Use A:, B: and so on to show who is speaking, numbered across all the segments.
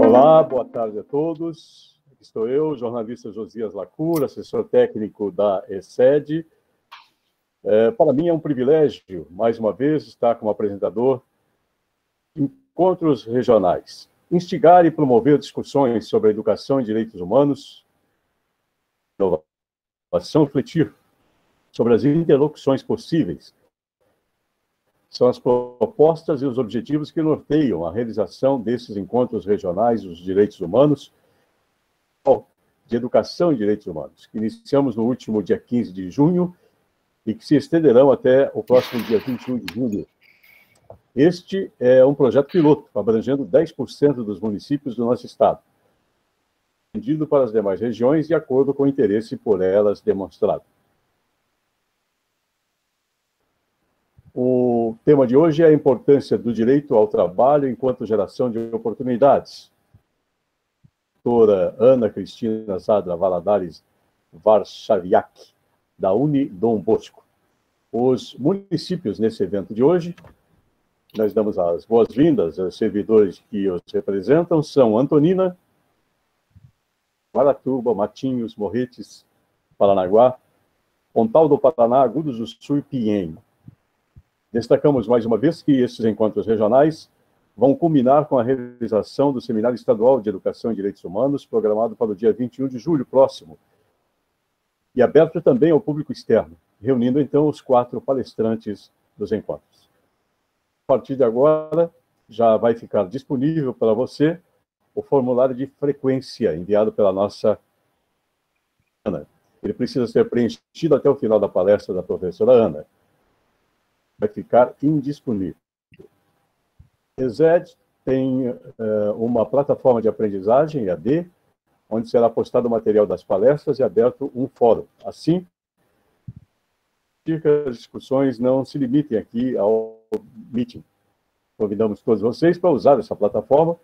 A: Olá, boa tarde a todos. Aqui estou eu, jornalista Josias Lacour, assessor técnico da ESED. Para mim é um privilégio, mais uma vez, estar como apresentador de encontros regionais. Instigar e promover discussões sobre a educação e direitos humanos, inovação, refletir sobre as interlocuções possíveis. São as propostas e os objetivos que norteiam a realização desses encontros regionais dos direitos humanos, de educação e direitos humanos, que iniciamos no último dia 15 de junho e que se estenderão até o próximo dia 21 de julho. Este é um projeto piloto, abrangendo 10% dos municípios do nosso estado, estendido para as demais regiões de acordo com o interesse por elas demonstrado. O tema de hoje é a importância do direito ao trabalho enquanto geração de oportunidades. A doutora Ana Cristina Zadra Valadares Varshaviak, da Uni Dom Bosco. Os municípios nesse evento de hoje, nós damos as boas-vindas aos servidores que os representam, são Antonina, Maratuba, Matinhos, Morretes, Paranaguá, Pontal do Paraná, Agudos do Sul e Piém. Destacamos mais uma vez que esses encontros regionais vão culminar com a realização do Seminário Estadual de Educação e Direitos Humanos, programado para o dia 21 de julho próximo, e aberto também ao público externo, reunindo então os 4 palestrantes dos encontros. A partir de agora, já vai ficar disponível para você o formulário de frequência enviado pela nossa Ana. Ele precisa ser preenchido até o final da palestra da professora Ana. Vai ficar indisponível. ESED tem uma plataforma de aprendizagem, EAD, onde será postado o material das palestras e aberto um fórum. Assim, que as discussões não se limitem aqui ao meeting. Convidamos todos vocês para usar essa plataforma,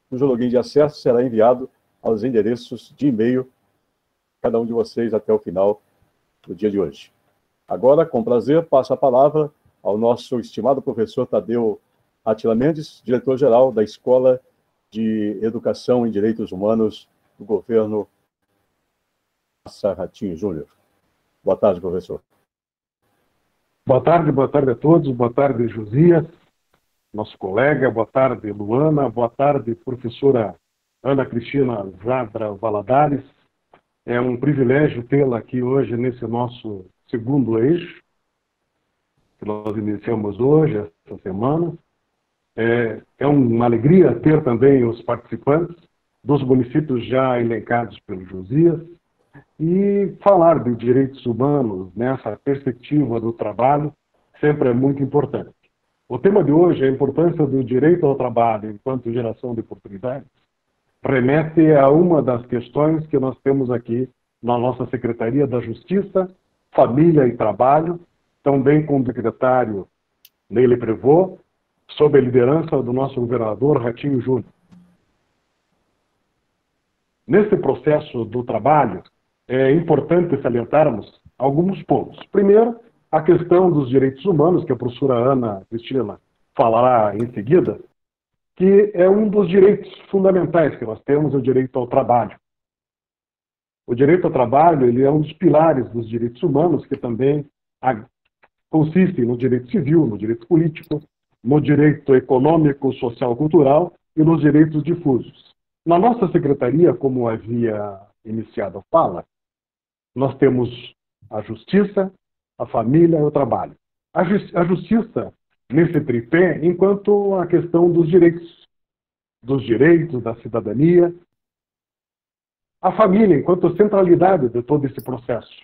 A: cujo login de acesso será enviado aos endereços de e-mail de cada um de vocês até o final do dia de hoje. Agora, com prazer, passo a palavra ao nosso estimado professor Tadeu Átila Mendes, diretor-geral da Escola de Educação e Direitos Humanos do governo Massa Ratinho Júnior. Boa tarde, professor.
B: Boa tarde a todos. Boa tarde, Josias, nosso colega. Boa tarde, Luana. Boa tarde, professora Ana Cristina Zadra Valadares. É um privilégio tê-la aqui hoje nesse nosso segundo eixo, que nós iniciamos hoje, essa semana. É uma alegria ter também os participantes dos municípios já elencados pelo Josias e falar de direitos humanos nessa perspectiva do trabalho sempre é muito importante. O tema de hoje, a importância do direito ao trabalho enquanto geração de oportunidades, remete a uma das questões que nós temos aqui na nossa Secretaria da Justiça, Família e Trabalho, também com o secretário Neile Prevot, sob a liderança do nosso governador Ratinho Júnior. Nesse processo do trabalho, é importante salientarmos alguns pontos. Primeiro, a questão dos direitos humanos, que a professora Ana Cristina falará em seguida, que é um dos direitos fundamentais que nós temos, o direito ao trabalho. O direito ao trabalho ele é um dos pilares dos direitos humanos, que também consistem no direito civil, no direito político, no direito econômico, social, cultural e nos direitos difusos. Na nossa secretaria, como havia iniciado a fala, nós temos a justiça, a família e o trabalho. A justiça, nesse tripé, enquanto a questão dos direitos, da cidadania. A família, enquanto centralidade de todo esse processo.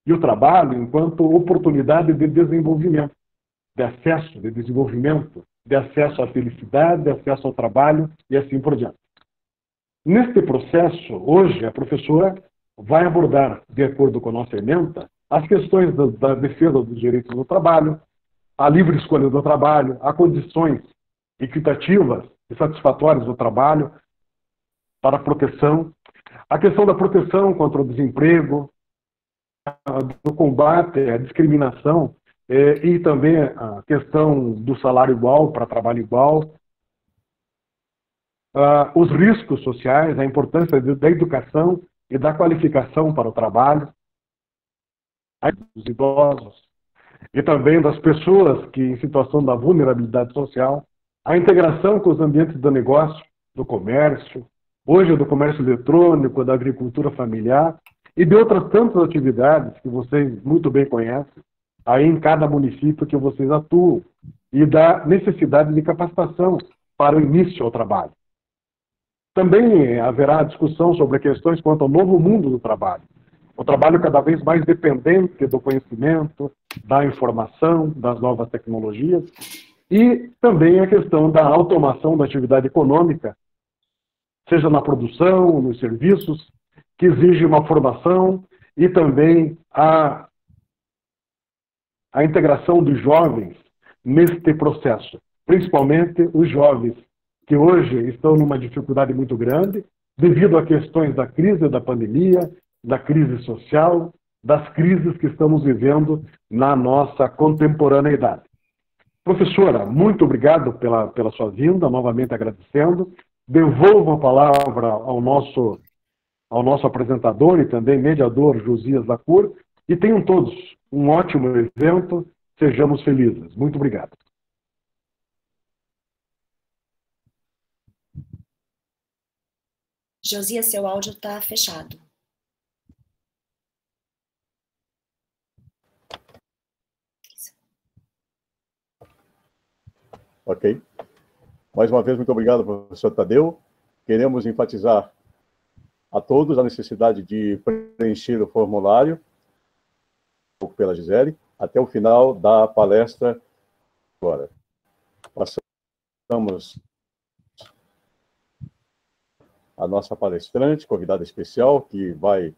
B: E o trabalho, enquanto oportunidade de desenvolvimento, de acesso, de desenvolvimento, de acesso à felicidade, de acesso ao trabalho e assim por diante. Neste processo, hoje, a professora vai abordar, de acordo com a nossa ementa, as questões da defesa dos direitos do trabalho, a livre escolha do trabalho, a condições equitativas e satisfatórias do trabalho para a proteção, a questão da proteção contra o desemprego, do combate à discriminação e também a questão do salário igual para trabalho igual, os riscos sociais, a importância da educação e da qualificação para o trabalho, dos idosos e também das pessoas que em situação da vulnerabilidade social, a integração com os ambientes do negócio, do comércio, hoje do comércio eletrônico, da agricultura familiar e de outras tantas atividades que vocês muito bem conhecem, aí em cada município que vocês atuam, e da necessidade de capacitação para o início ao trabalho. Também haverá discussão sobre questões quanto ao novo mundo do trabalho. O trabalho cada vez mais dependente do conhecimento, da informação, das novas tecnologias, e também a questão da automação da atividade econômica, seja na produção, nos serviços, que exige uma formação e também a integração dos jovens neste processo, principalmente os jovens que hoje estão numa dificuldade muito grande devido a questões da crise da pandemia, da crise social, das crises que estamos vivendo na nossa contemporaneidade. Professora, muito obrigado pela sua vinda, novamente agradecendo. Devolvo a palavra ao nosso apresentador e também mediador Josias Lacour, e tenham todos um ótimo evento, sejamos felizes. Muito obrigado.
C: Josias, seu áudio está fechado.
A: Ok. Mais uma vez, muito obrigado, professor Tadeu. Queremos enfatizar a todos a necessidade de preencher o formulário pela Gisele até o final da palestra agora. Passamos a nossa palestrante, convidada especial, que vai de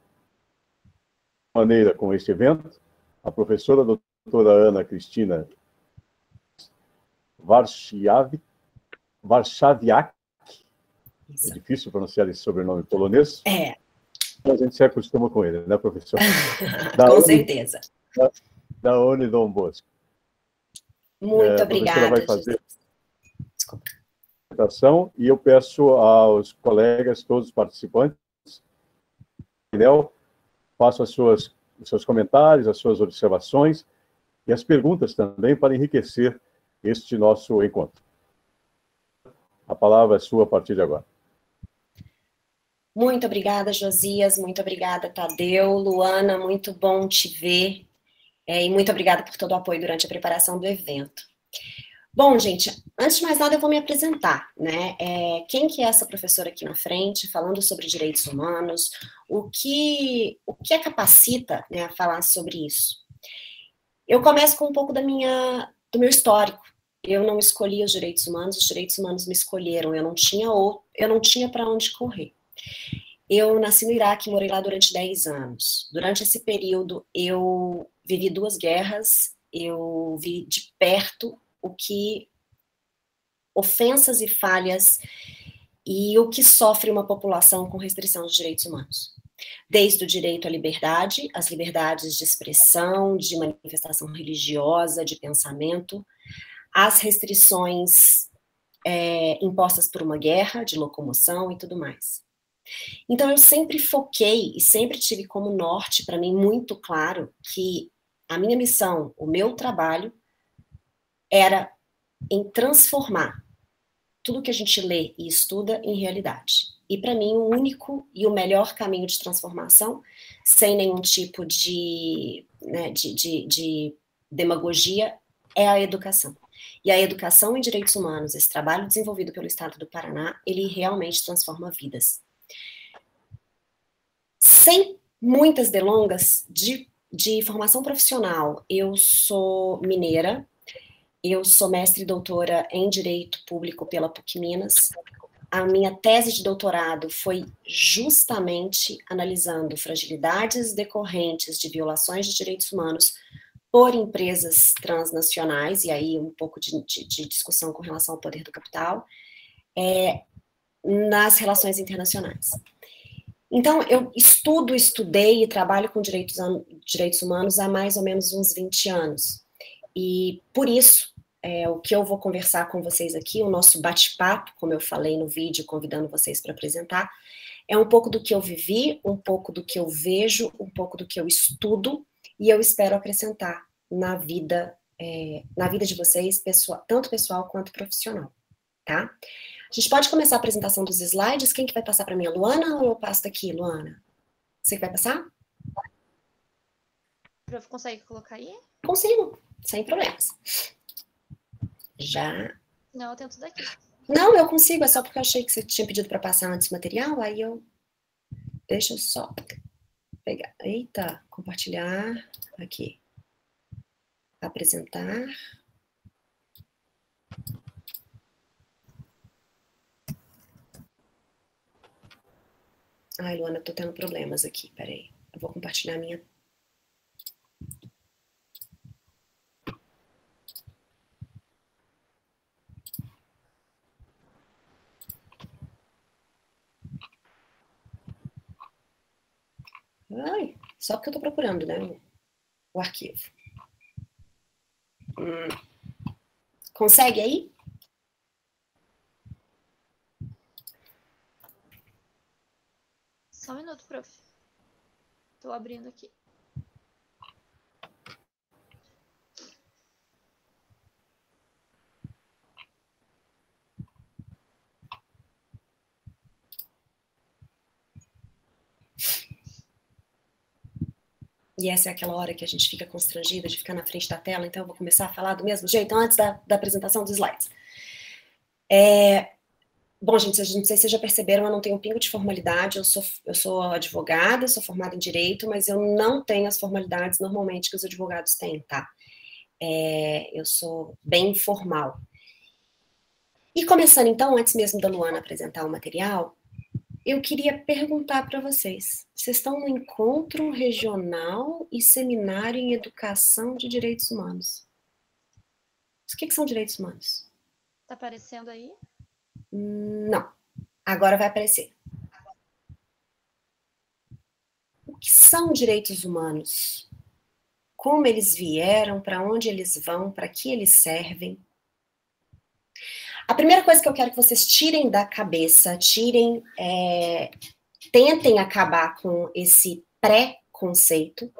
A: maneira com este evento, a professora doutora Ana Cristina Warszawiak. É difícil pronunciar esse sobrenome polonês.
C: É.
A: Mas a gente se acostuma com ele, né, professor?
C: Com certeza.
A: Da Unidom Bosco.
C: Muito obrigada.
A: A professora vai fazer a apresentação e eu peço aos colegas, todos os participantes, façam os seus comentários, as suas observações e as perguntas também para enriquecer este nosso encontro. A palavra é sua a partir de agora.
C: Muito obrigada, Josias. Muito obrigada, Tadeu. Luana, muito bom te ver. E muito obrigada por todo o apoio durante a preparação do evento. Bom, gente, antes de mais nada eu vou me apresentar, né? Quem que é essa professora aqui na frente, falando sobre direitos humanos, o que a capacita, né, a falar sobre isso? Eu começo com um pouco do meu histórico. Eu não escolhi os direitos humanos me escolheram, eu não tinha para onde correr. Eu nasci no Iraque e morei lá durante 10 anos. Durante esse período, eu vivi 2 guerras, eu vi de perto o que ofensas e falhas e o que sofre uma população com restrição de direitos humanos. Desde o direito à liberdade, as liberdades de expressão, de manifestação religiosa, de pensamento, as restrições impostas por uma guerra, de locomoção e tudo mais. Então, eu sempre foquei e sempre tive como norte, para mim, muito claro, que a minha missão, o meu trabalho, era em transformar tudo que a gente lê e estuda em realidade. E, para mim, o único e o melhor caminho de transformação, sem nenhum tipo de demagogia, é a educação. E a educação em direitos humanos, esse trabalho desenvolvido pelo Estado do Paraná, ele realmente transforma vidas. Sem muitas delongas, de formação profissional, eu sou mineira, eu sou mestre e doutora em Direito Público pela PUC Minas. A minha tese de doutorado foi justamente analisando fragilidades decorrentes de violações de direitos humanos por empresas transnacionais, e aí um pouco de discussão com relação ao poder do capital, nas relações internacionais. Então, eu estudei e trabalho com direitos humanos há mais ou menos uns 20 anos. E, por isso, o que eu vou conversar com vocês aqui, o nosso bate-papo, como eu falei no vídeo, convidando vocês para apresentar, é um pouco do que eu vivi, um pouco do que eu vejo, um pouco do que eu estudo, e eu espero acrescentar na vida de vocês, tanto pessoal quanto profissional, tá? A gente pode começar a apresentação dos slides. Quem que vai passar para mim? A Luana ou eu passo daqui, Luana? Você que vai passar?
D: O prof consegue colocar aí?
C: Consigo, sem problemas. Já.
D: Não, eu tento daqui.
C: Não, eu consigo, é só porque eu achei que você tinha pedido para passar antes o material, aí eu... Deixa eu só pegar. Eita, compartilhar. Aqui. Apresentar. Ai, Luana, eu tô tendo problemas aqui, peraí. Eu vou compartilhar a minha. Ai, só porque eu tô procurando, né, o arquivo. Consegue aí?
D: Só um minuto, prof. Tô abrindo aqui.
C: E essa é aquela hora que a gente fica constrangida de ficar na frente da tela, então eu vou começar a falar do mesmo jeito antes da apresentação dos slides. Bom, gente, não sei se vocês já perceberam, eu não tenho um pingo de formalidade, eu sou advogada, sou formada em Direito, mas eu não tenho as formalidades normalmente que os advogados têm, tá? Eu sou bem formal. E começando então, antes mesmo da Luana apresentar o material, eu queria perguntar para vocês, vocês estão no Encontro Regional e Seminário em Educação de Direitos Humanos. O que são direitos humanos?
D: Tá aparecendo aí?
C: Não. Agora vai aparecer. O que são direitos humanos? Como eles vieram, para onde eles vão, para que eles servem? A primeira coisa que eu quero que vocês tirem da cabeça, tentem acabar com esse pré-conceito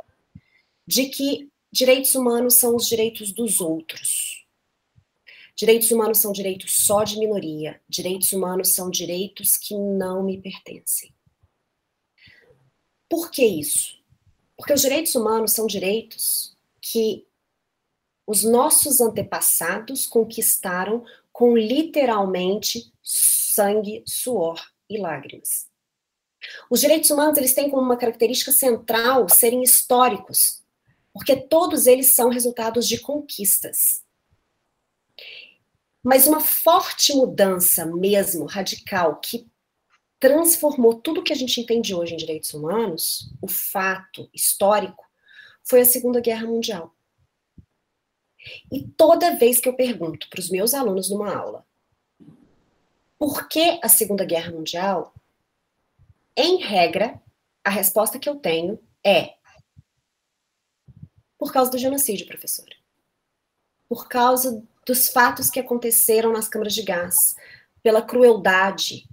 C: de que direitos humanos são os direitos dos outros. Direitos humanos são direitos só de minoria. Direitos humanos são direitos que não me pertencem. Por que isso? Porque os direitos humanos são direitos que os nossos antepassados conquistaram com literalmente sangue, suor e lágrimas. Os direitos humanos, eles têm como uma característica central serem históricos, porque todos eles são resultados de conquistas. Mas uma forte mudança mesmo, radical, que transformou tudo que a gente entende hoje em direitos humanos, o fato histórico, foi a Segunda Guerra Mundial. E toda vez que eu pergunto para os meus alunos numa aula, por que a Segunda Guerra Mundial? Em regra, a resposta que eu tenho é por causa do genocídio, professora. Por causa dos fatos que aconteceram nas câmaras de gás, pela crueldade.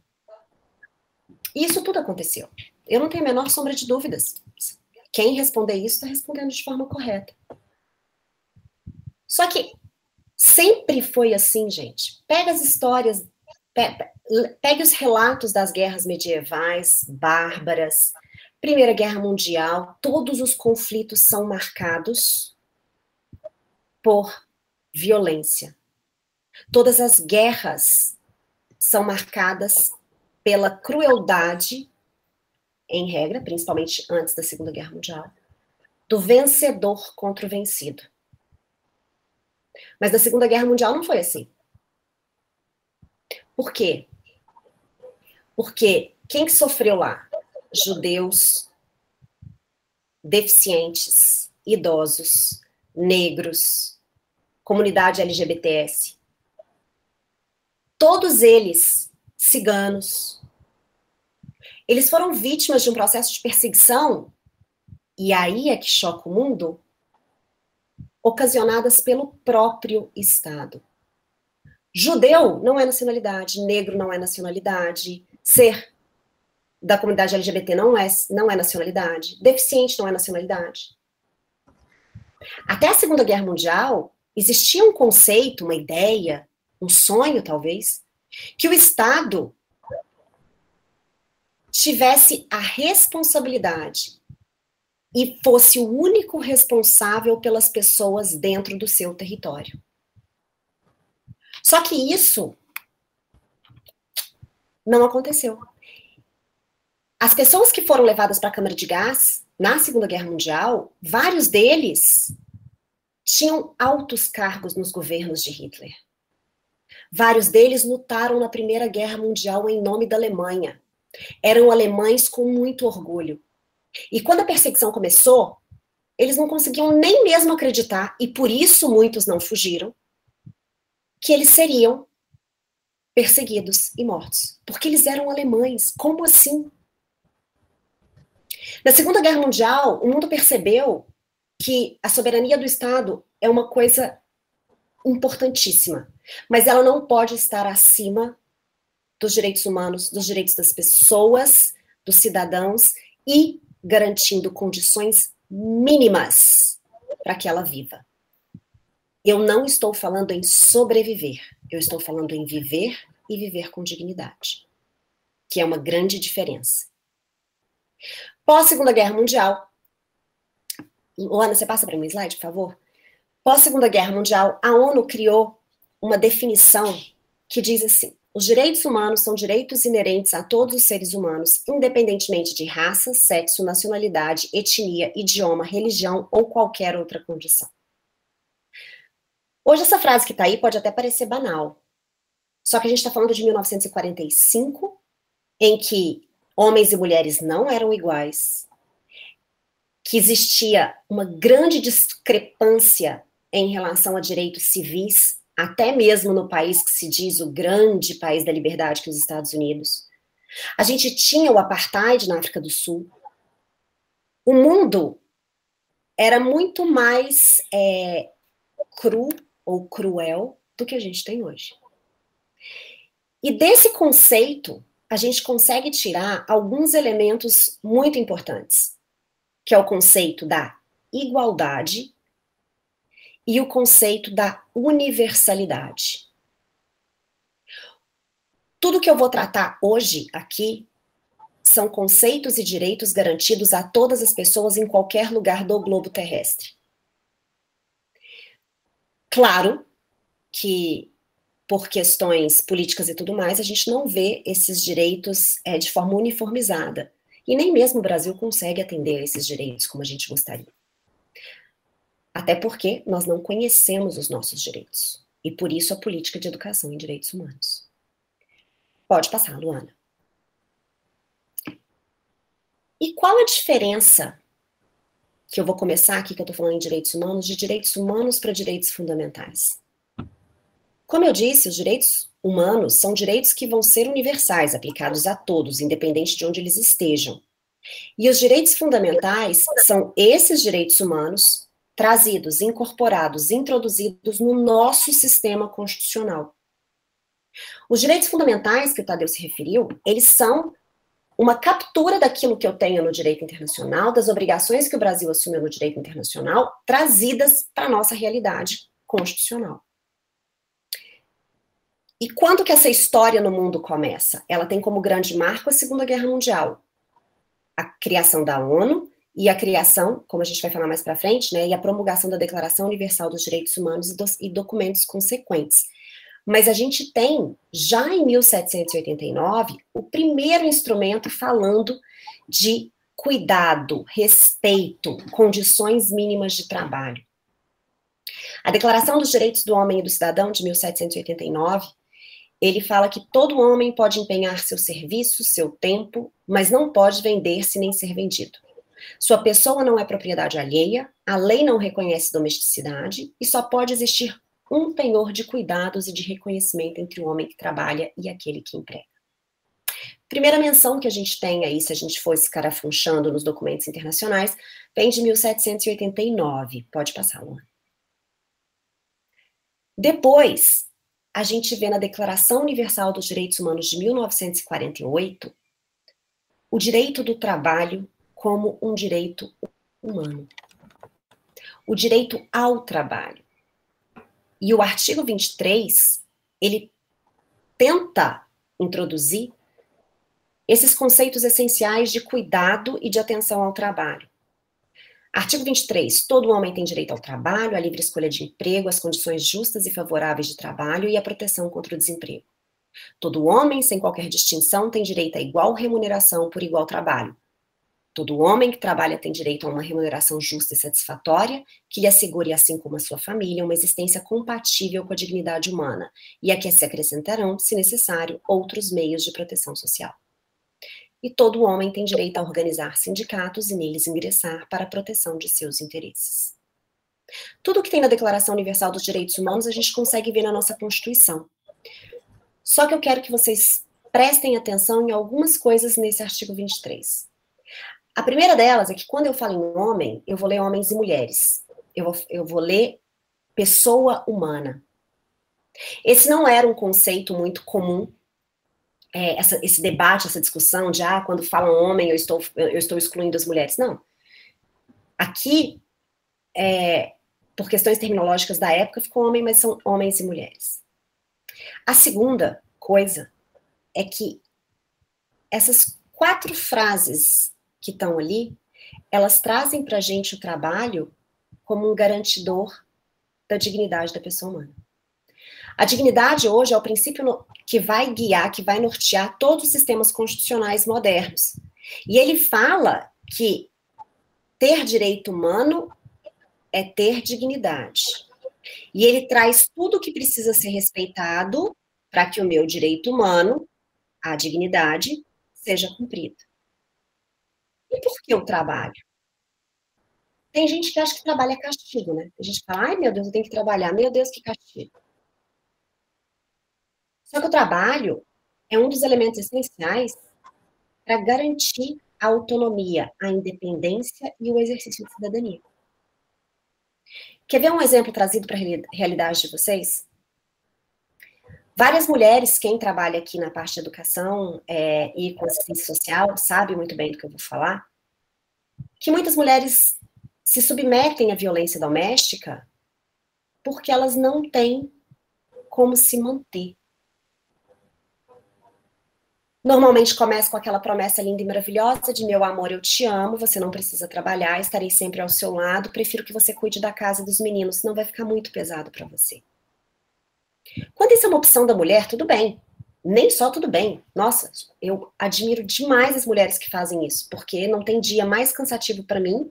C: E isso tudo aconteceu. Eu não tenho a menor sombra de dúvidas. Quem responder isso está respondendo de forma correta. Só que sempre foi assim, gente. Pega as histórias, pegue os relatos das guerras medievais, bárbaras, Primeira Guerra Mundial, todos os conflitos são marcados por violência. Todas as guerras são marcadas pela crueldade, em regra, principalmente antes da Segunda Guerra Mundial, do vencedor contra o vencido. Mas na Segunda Guerra Mundial não foi assim. Por quê? Porque quem que sofreu lá? Judeus, deficientes, idosos, negros, comunidade LGBTS. Todos eles, ciganos, eles foram vítimas de um processo de perseguição, e aí é que choca o mundo, ocasionadas pelo próprio Estado. Judeu não é nacionalidade, negro não é nacionalidade, ser da comunidade LGBT não é nacionalidade, deficiente não é nacionalidade. Até a Segunda Guerra Mundial, existia um conceito, uma ideia, um sonho talvez, que o Estado tivesse a responsabilidade e fosse o único responsável pelas pessoas dentro do seu território. Só que isso não aconteceu. As pessoas que foram levadas para a câmara de gás na Segunda Guerra Mundial, vários deles tinham altos cargos nos governos de Hitler. Vários deles lutaram na Primeira Guerra Mundial em nome da Alemanha. Eram alemães com muito orgulho. E quando a perseguição começou, eles não conseguiam nem mesmo acreditar, e por isso muitos não fugiram, que eles seriam perseguidos e mortos. Porque eles eram alemães. Como assim? Na Segunda Guerra Mundial, o mundo percebeu que a soberania do Estado é uma coisa importantíssima, mas ela não pode estar acima dos direitos humanos, dos direitos das pessoas, dos cidadãos e garantindo condições mínimas para que ela viva. Eu não estou falando em sobreviver, eu estou falando em viver e viver com dignidade, que é uma grande diferença. Pós-Segunda Guerra Mundial, Luana, você passa para mim o slide, por favor? Pós-Segunda Guerra Mundial, a ONU criou uma definição que diz assim: os direitos humanos são direitos inerentes a todos os seres humanos, independentemente de raça, sexo, nacionalidade, etnia, idioma, religião ou qualquer outra condição. Hoje essa frase que está aí pode até parecer banal, só que a gente está falando de 1945, em que homens e mulheres não eram iguais, que existia uma grande discrepância em relação a direitos civis, até mesmo no país que se diz o grande país da liberdade, que é os Estados Unidos. A gente tinha o apartheid na África do Sul. O mundo era muito mais cru ou cruel do que a gente tem hoje. E desse conceito, a gente consegue tirar alguns elementos muito importantes, que é o conceito da igualdade e o conceito da universalidade. Tudo que eu vou tratar hoje aqui são conceitos e direitos garantidos a todas as pessoas em qualquer lugar do globo terrestre. Claro que, por questões políticas e tudo mais, a gente não vê esses direitos de forma uniformizada. E nem mesmo o Brasil consegue atender a esses direitos como a gente gostaria. Até porque nós não conhecemos os nossos direitos. E por isso a política de educação em direitos humanos. Pode passar, Luana. E qual a diferença, que eu vou começar aqui, que eu estou falando em direitos humanos, de direitos humanos para direitos fundamentais? Como eu disse, os direitos humanos são direitos que vão ser universais, aplicados a todos, independente de onde eles estejam. E os direitos fundamentais são esses direitos humanos trazidos, incorporados, introduzidos no nosso sistema constitucional. Os direitos fundamentais que o Tadeu se referiu, eles são uma captura daquilo que eu tenho no direito internacional, das obrigações que o Brasil assumiu no direito internacional, trazidas para a nossa realidade constitucional. E quando que essa história no mundo começa? Ela tem como grande marco a Segunda Guerra Mundial. A criação da ONU e a criação, como a gente vai falar mais para frente, né, e a promulgação da Declaração Universal dos Direitos Humanos e documentos consequentes. Mas a gente tem, já em 1789, o primeiro instrumento falando de cuidado, respeito, condições mínimas de trabalho. A Declaração dos Direitos do Homem e do Cidadão, de 1789, ele fala que todo homem pode empenhar seu serviço, seu tempo, mas não pode vender-se nem ser vendido. Sua pessoa não é propriedade alheia, a lei não reconhece domesticidade e só pode existir um penhor de cuidados e de reconhecimento entre o homem que trabalha e aquele que emprega. Primeira menção que a gente tem aí, se a gente for escarafunchando nos documentos internacionais, vem de 1789. Pode passar, Luana. Depois, a gente vê na Declaração Universal dos Direitos Humanos de 1948 o direito do trabalho como um direito humano. O direito ao trabalho. E o artigo 23, ele tenta introduzir esses conceitos essenciais de cuidado e de atenção ao trabalho. Artigo 23. Todo homem tem direito ao trabalho, à livre escolha de emprego, às condições justas e favoráveis de trabalho e à proteção contra o desemprego. Todo homem, sem qualquer distinção, tem direito a igual remuneração por igual trabalho. Todo homem que trabalha tem direito a uma remuneração justa e satisfatória, que lhe assegure, assim como a sua família, uma existência compatível com a dignidade humana, e a que se acrescentarão, se necessário, outros meios de proteção social. E todo homem tem direito a organizar sindicatos e neles ingressar para a proteção de seus interesses. Tudo o que tem na Declaração Universal dos Direitos Humanos a gente consegue ver na nossa Constituição. Só que eu quero que vocês prestem atenção em algumas coisas nesse artigo 23. A primeira delas é que quando eu falo em homem, eu vou ler homens e mulheres. Eu vou ler pessoa humana. Esse não era um conceito muito comum, esse debate, essa discussão de, quando falam homem, eu estou excluindo as mulheres. Não. Aqui, por questões terminológicas da época, ficou homem, mas são homens e mulheres. A segunda coisa é que essas 4 frases que estão ali, elas trazem para a gente o trabalho como um garantidor da dignidade da pessoa humana. A dignidade hoje é o princípio que vai guiar, que vai nortear todos os sistemas constitucionais modernos. E ele fala que ter direito humano é ter dignidade. E ele traz tudo o que precisa ser respeitado para que o meu direito humano, a dignidade, seja cumprida. E por que o trabalho? Tem gente que acha que trabalho é castigo, né? Tem gente que fala, ai meu Deus, eu tenho que trabalhar, meu Deus, que castigo. Só que o trabalho é um dos elementos essenciais para garantir a autonomia, a independência e o exercício de cidadania. Quer ver um exemplo trazido para a realidade de vocês? Várias mulheres, quem trabalha aqui na parte de educação e com assistência social, sabe muito bem do que eu vou falar, que muitas mulheres se submetem à violência doméstica porque elas não têm como se manter. Normalmente começa com aquela promessa linda e maravilhosa de meu amor, eu te amo, você não precisa trabalhar, estarei sempre ao seu lado, prefiro que você cuide da casa e dos meninos, senão vai ficar muito pesado para você. Quando isso é uma opção da mulher, tudo bem. Nem só tudo bem. Nossa, eu admiro demais as mulheres que fazem isso, porque não tem dia mais cansativo para mim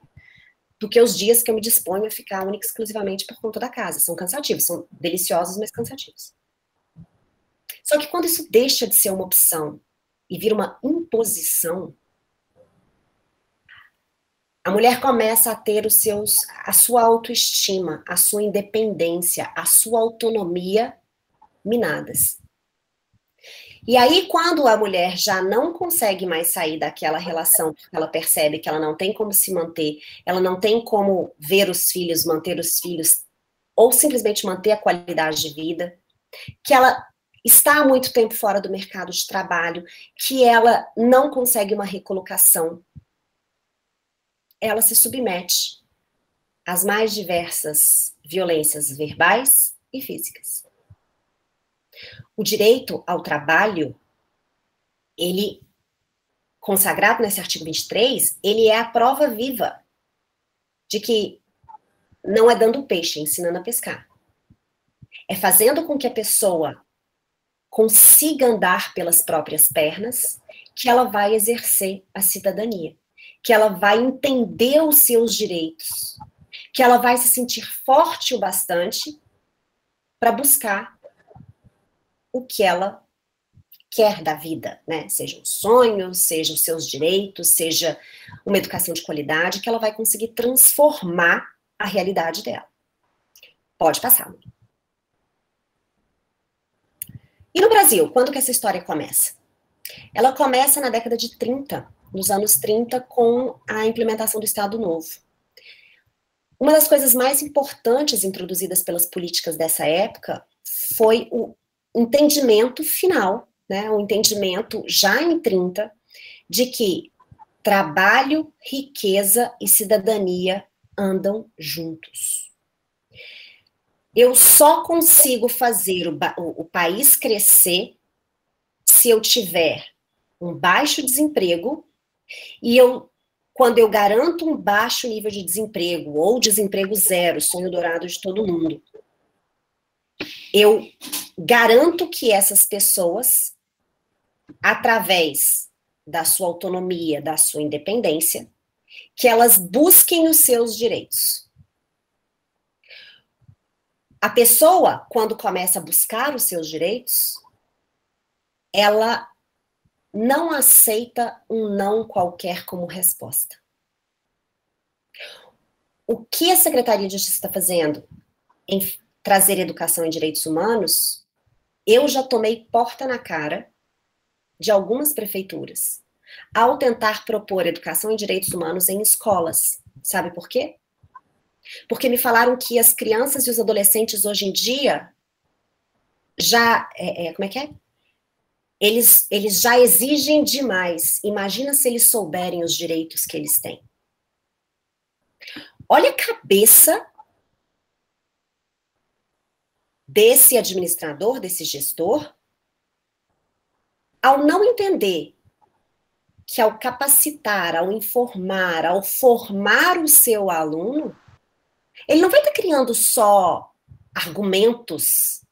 C: do que os dias que eu me disponho a ficar única e exclusivamente por conta da casa. São cansativos, são deliciosos, mas cansativos. Só que quando isso deixa de ser uma opção e vira uma imposição, a mulher começa a ter a sua autoestima, a sua independência, a sua autonomia minadas. E aí, quando a mulher já não consegue mais sair daquela relação, porque ela percebe que ela não tem como se manter, ela não tem como ver os filhos, manter os filhos, ou simplesmente manter a qualidade de vida, que ela está há muito tempo fora do mercado de trabalho, que ela não consegue uma recolocação, ela se submete às mais diversas violências verbais e físicas. O direito ao trabalho, ele, consagrado nesse artigo 23, ele é a prova viva de que não é dando peixe, é ensinando a pescar. É fazendo com que a pessoa consiga andar pelas próprias pernas que ela vai exercer a cidadania, que ela vai entender os seus direitos, que ela vai se sentir forte o bastante para buscar o que ela quer da vida, né? Seja um sonho, seja os seus direitos, seja uma educação de qualidade, que ela vai conseguir transformar a realidade dela. Pode passar. E no Brasil, quando que essa história começa? Ela começa na década de 30, nos anos 30, com a implementação do Estado Novo. Uma das coisas mais importantes introduzidas pelas políticas dessa época foi o entendimento final, né, o entendimento já em 30, de que trabalho, riqueza e cidadania andam juntos. Eu só consigo fazer o país crescer se eu tiver um baixo desemprego e quando eu garanto um baixo nível de desemprego ou desemprego zero, sonho dourado de todo mundo, eu garanto que essas pessoas, através da sua autonomia, da sua independência, que elas busquem os seus direitos. A pessoa, quando começa a buscar os seus direitos, ela não aceita um não qualquer como resposta. O que a Secretaria de Justiça está fazendo em trazer educação em direitos humanos, eu já tomei porta na cara de algumas prefeituras ao tentar propor educação em direitos humanos em escolas. Sabe por quê? Porque me falaram que as crianças e os adolescentes hoje em dia já, como é que é? Eles já exigem demais. Imagina se eles souberem os direitos que eles têm. Olha a cabeça desse administrador, desse gestor, ao não entender que ao capacitar, ao informar, ao formar o seu aluno, ele não vai estar criando só argumentos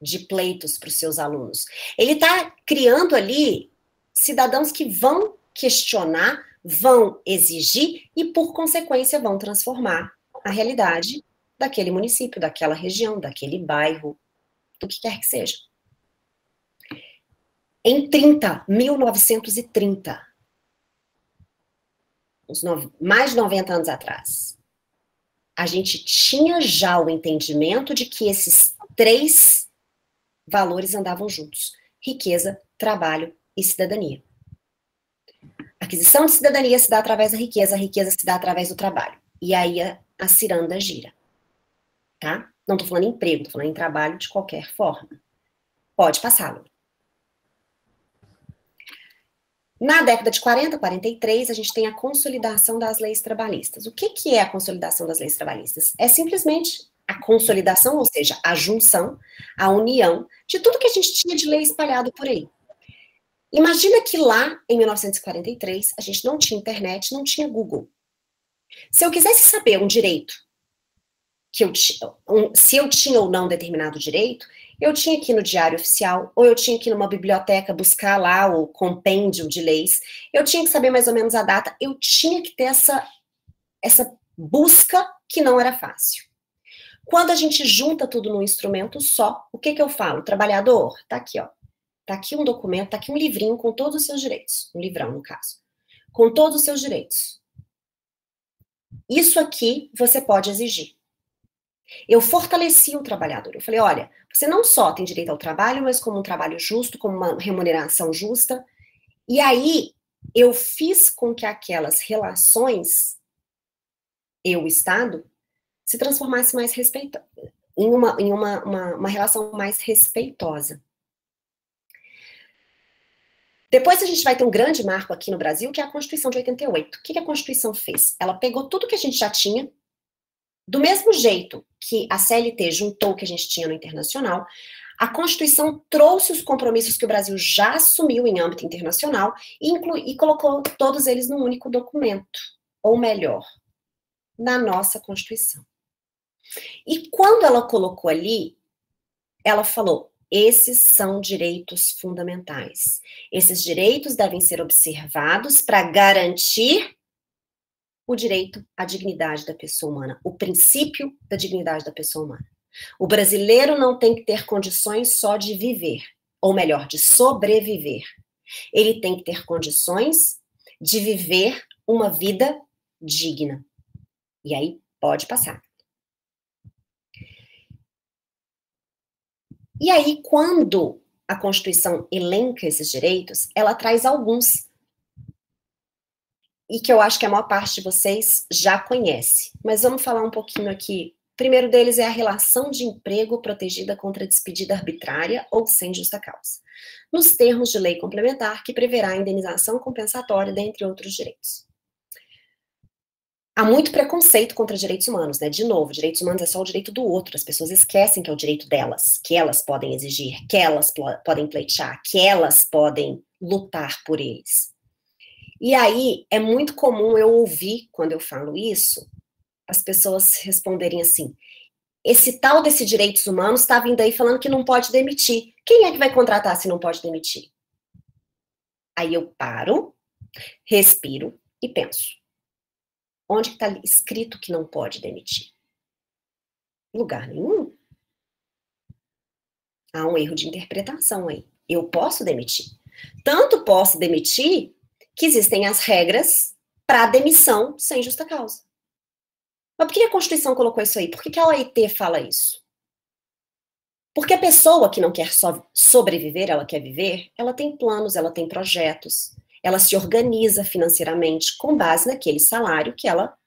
C: de pleitos para os seus alunos. Ele está criando ali cidadãos que vão questionar, vão exigir e, por consequência, vão transformar a realidade daquele município, daquela região, daquele bairro, do que quer que seja. Em 1930, mais de 90 anos atrás, a gente tinha já o entendimento de que esses 3 valores andavam juntos: riqueza, trabalho e cidadania. A aquisição de cidadania se dá através da riqueza, a riqueza se dá através do trabalho. E aí a ciranda gira. Tá? Não estou falando em emprego, estou falando em trabalho de qualquer forma. Pode passá-lo. Na década de 40, 43, a gente tem a consolidação das leis trabalhistas. O que é a consolidação das leis trabalhistas? É simplesmente a consolidação, ou seja, a junção, a união de tudo que a gente tinha de lei espalhado por aí. Imagina que lá, em 1943, a gente não tinha internet, não tinha Google. Se eu quisesse saber um direito, se eu tinha ou não determinado direito, eu tinha que ir no Diário Oficial, ou eu tinha que ir numa biblioteca buscar lá o compêndio de leis, eu tinha que saber mais ou menos a data, eu tinha que ter essa busca que não era fácil. Quando a gente junta tudo num instrumento só, o que eu falo? Trabalhador, tá aqui, ó. Tá aqui um documento, tá aqui um livrinho com todos os seus direitos. Um livrão, no caso. Com todos os seus direitos. Isso aqui você pode exigir. Eu fortaleci o trabalhador. Eu falei, olha, você não só tem direito ao trabalho, mas como um trabalho justo, como uma remuneração justa. E aí, eu fiz com que aquelas relações, eu, Estado, se transformasse mais em uma relação mais respeitosa. Depois a gente vai ter um grande marco aqui no Brasil, que é a Constituição de 88. O que a Constituição fez? Ela pegou tudo que a gente já tinha, do mesmo jeito que a CLT juntou o que a gente tinha no internacional, a Constituição trouxe os compromissos que o Brasil já assumiu em âmbito internacional e colocou todos eles num único documento, ou melhor, na nossa Constituição. E quando ela colocou ali, ela falou, esses são direitos fundamentais. Esses direitos devem ser observados para garantir o direito à dignidade da pessoa humana, o princípio da dignidade da pessoa humana. O brasileiro não tem que ter condições só de viver, ou melhor, de sobreviver. Ele tem que ter condições de viver uma vida digna. E aí, pode passar. E aí, quando a Constituição elenca esses direitos, ela traz alguns. e que eu acho que a maior parte de vocês já conhece. Mas vamos falar um pouquinho aqui. O primeiro deles é a relação de emprego protegida contra despedida arbitrária ou sem justa causa, nos termos de lei complementar que preverá a indenização compensatória, dentre outros direitos. Há muito preconceito contra direitos humanos, né? De novo, direitos humanos é só o direito do outro. As pessoas esquecem que é o direito delas, que elas podem exigir, que elas podem pleitear, que elas podem lutar por eles. E aí, é muito comum eu ouvir, quando eu falo isso, as pessoas responderem assim, esse tal desse direitos humanos está vindo aí falando que não pode demitir. Quem é que vai contratar se não pode demitir? Aí eu paro, respiro e penso. Onde está escrito que não pode demitir? Lugar nenhum. Há um erro de interpretação aí. Eu posso demitir. Tanto posso demitir que existem as regras para demissão sem justa causa. Mas por que a Constituição colocou isso aí? Por que a OIT fala isso? Porque a pessoa que não quer só sobreviver, ela quer viver, ela tem planos, ela tem projetos, ela se organiza financeiramente com base naquele salário que ela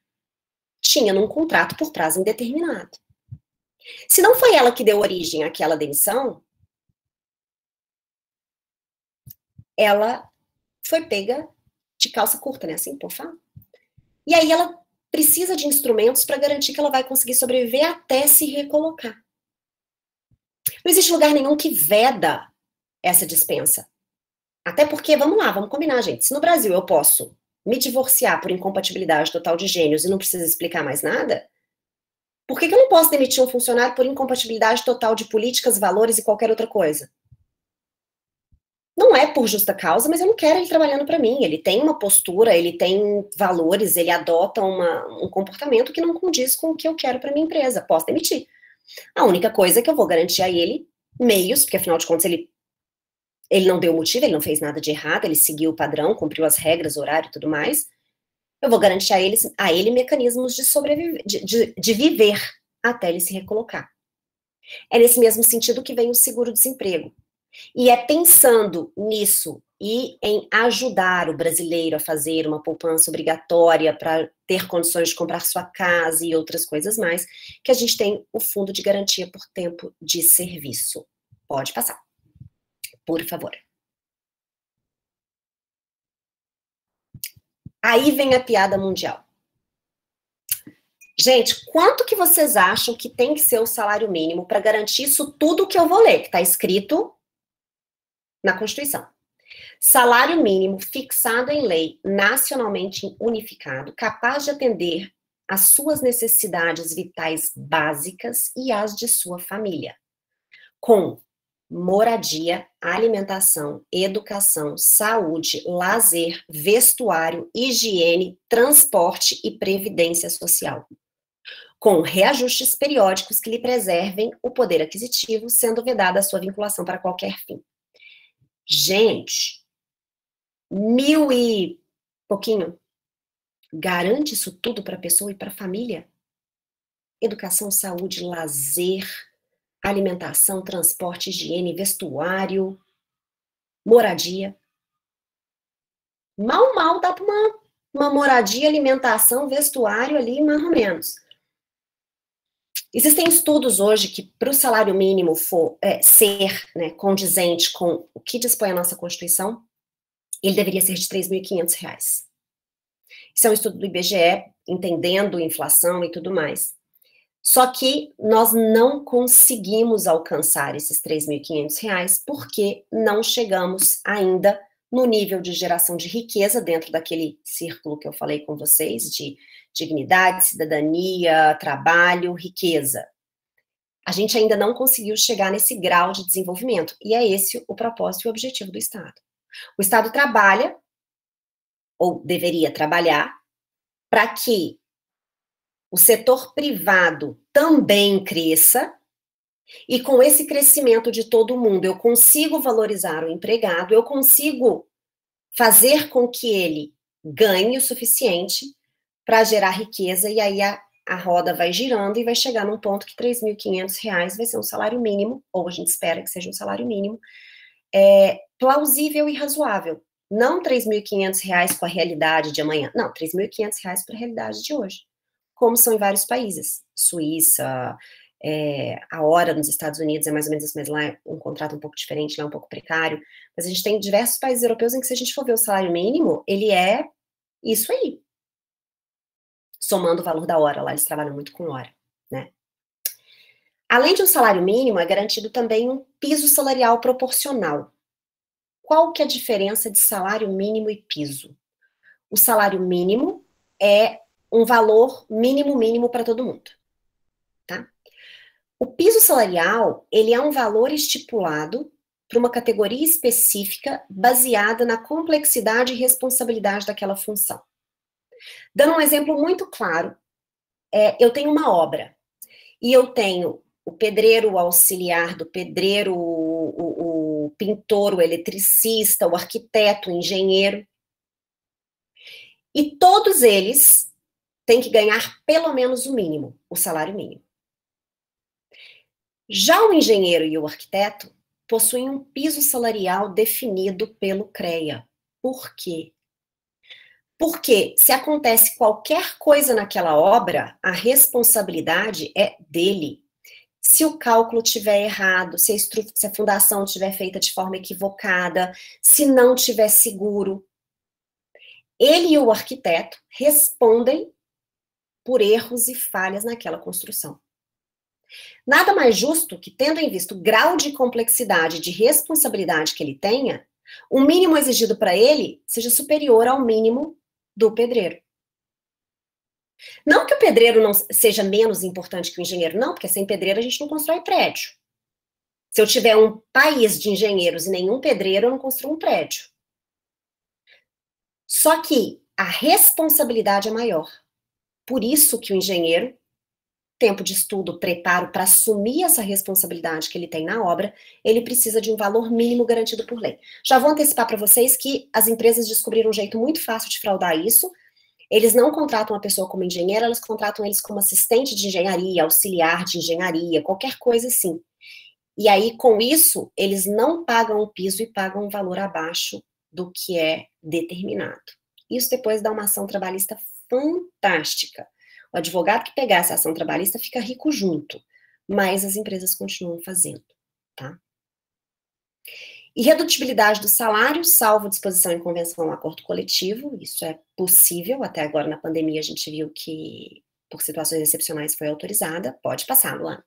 C: tinha num contrato por prazo indeterminado. Se não foi ela que deu origem àquela demissão, ela foi pega de calça curta, né? Assim, por favor. E aí ela precisa de instrumentos para garantir que ela vai conseguir sobreviver até se recolocar. Não existe lugar nenhum que veda essa dispensa. Até porque, vamos lá, vamos combinar, gente. Se no Brasil eu posso me divorciar por incompatibilidade total de gênios e não precisa explicar mais nada, por que eu não posso demitir um funcionário por incompatibilidade total de políticas, valores e qualquer outra coisa? Não é por justa causa, mas eu não quero ele trabalhando para mim. Ele tem uma postura, ele tem valores, ele adota um comportamento que não condiz com o que eu quero para minha empresa. Posso demitir. A única coisa é que eu vou garantir a ele meios, porque afinal de contas ele não deu motivo, ele não fez nada de errado, ele seguiu o padrão, cumpriu as regras, horário e tudo mais. Eu vou garantir a ele mecanismos de sobreviver, de viver até ele se recolocar. É nesse mesmo sentido que vem o seguro-desemprego. E é pensando nisso e em ajudar o brasileiro a fazer uma poupança obrigatória para ter condições de comprar sua casa e outras coisas mais, que a gente tem o Fundo de Garantia por Tempo de Serviço. Pode passar. Por favor. Aí vem a piada mundial. Gente, quanto que vocês acham que tem que ser o salário mínimo para garantir isso tudo que eu vou ler, que está escrito na Constituição? Salário mínimo fixado em lei, nacionalmente unificado, capaz de atender às suas necessidades vitais básicas e às de sua família, com moradia, alimentação, educação, saúde, lazer, vestuário, higiene, transporte e previdência social, com reajustes periódicos que lhe preservem o poder aquisitivo, sendo vedada a sua vinculação para qualquer fim. Gente, 1.000 e pouquinho garante isso tudo para a pessoa e para a família? Educação, saúde, lazer, alimentação, transporte, higiene, vestuário, moradia. Mal dá para uma moradia, alimentação, vestuário ali, mais ou menos. Existem estudos hoje que para o salário mínimo ser condizente com o que dispõe a nossa Constituição, ele deveria ser de R$ 3.500. Isso é um estudo do IBGE, entendendo inflação e tudo mais. Só que nós não conseguimos alcançar esses R$ 3.500 porque não chegamos ainda no nível de geração de riqueza dentro daquele círculo que eu falei com vocês, de dignidade, cidadania, trabalho, riqueza. A gente ainda não conseguiu chegar nesse grau de desenvolvimento, e é esse o propósito e o objetivo do Estado. O Estado trabalha, ou deveria trabalhar, para que o setor privado também cresça, e com esse crescimento de todo mundo, eu consigo valorizar o empregado, eu consigo fazer com que ele ganhe o suficiente para gerar riqueza, e aí a roda vai girando e vai chegar num ponto que R$ 3.500 vai ser um salário mínimo, ou a gente espera que seja um salário mínimo, plausível e razoável. Não R$3.500 com a realidade de amanhã. Não, R$3.500 para a realidade de hoje. Como são em vários países. Suíça, a hora nos Estados Unidos é mais ou menos isso, mas lá é um contrato um pouco diferente, lá é um pouco precário. Mas a gente tem diversos países europeus em que, se a gente for ver o salário mínimo, ele é isso aí. Somando o valor da hora, lá eles trabalham muito com hora, né? Além de um salário mínimo, é garantido também um piso salarial proporcional. Qual que é a diferença de salário mínimo e piso? O salário mínimo é um valor mínimo para todo mundo, tá? O piso salarial, ele é um valor estipulado para uma categoria específica baseada na complexidade e responsabilidade daquela função. Dando um exemplo muito claro, eu tenho uma obra e eu tenho o pedreiro, o auxiliar do pedreiro, o pintor, o eletricista, o arquiteto, o engenheiro. E todos eles têm que ganhar pelo menos o mínimo, o salário mínimo. Já o engenheiro e o arquiteto possuem um piso salarial definido pelo CREA. Por quê? Porque se acontece qualquer coisa naquela obra, a responsabilidade é dele. Se o cálculo estiver errado, se a fundação estiver feita de forma equivocada, se não tiver seguro, ele e o arquiteto respondem por erros e falhas naquela construção. Nada mais justo que, tendo em vista o grau de complexidade e de responsabilidade que ele tenha, o mínimo exigido para ele seja superior ao mínimo do pedreiro. Não que o pedreiro não seja menos importante que o engenheiro, não, porque sem pedreiro a gente não constrói prédio. Se eu tiver um país de engenheiros e nenhum pedreiro, eu não construo um prédio. Só que a responsabilidade é maior. Por isso que o engenheiro, tempo de estudo, preparo para assumir essa responsabilidade que ele tem na obra, ele precisa de um valor mínimo garantido por lei. Já vou antecipar para vocês que as empresas descobriram um jeito muito fácil de fraudar isso. Eles não contratam a pessoa como engenheiro, elas contratam eles como assistente de engenharia, auxiliar de engenharia, qualquer coisa assim. E aí, com isso, eles não pagam o piso e pagam um valor abaixo do que é determinado. Isso depois dá uma ação trabalhista fantástica. O advogado que pegar essa ação trabalhista fica rico junto, mas as empresas continuam fazendo, tá? Irredutibilidade do salário, salvo disposição em convenção ou acordo coletivo, isso é possível, até agora na pandemia a gente viu que por situações excepcionais foi autorizada, pode passar, Luana.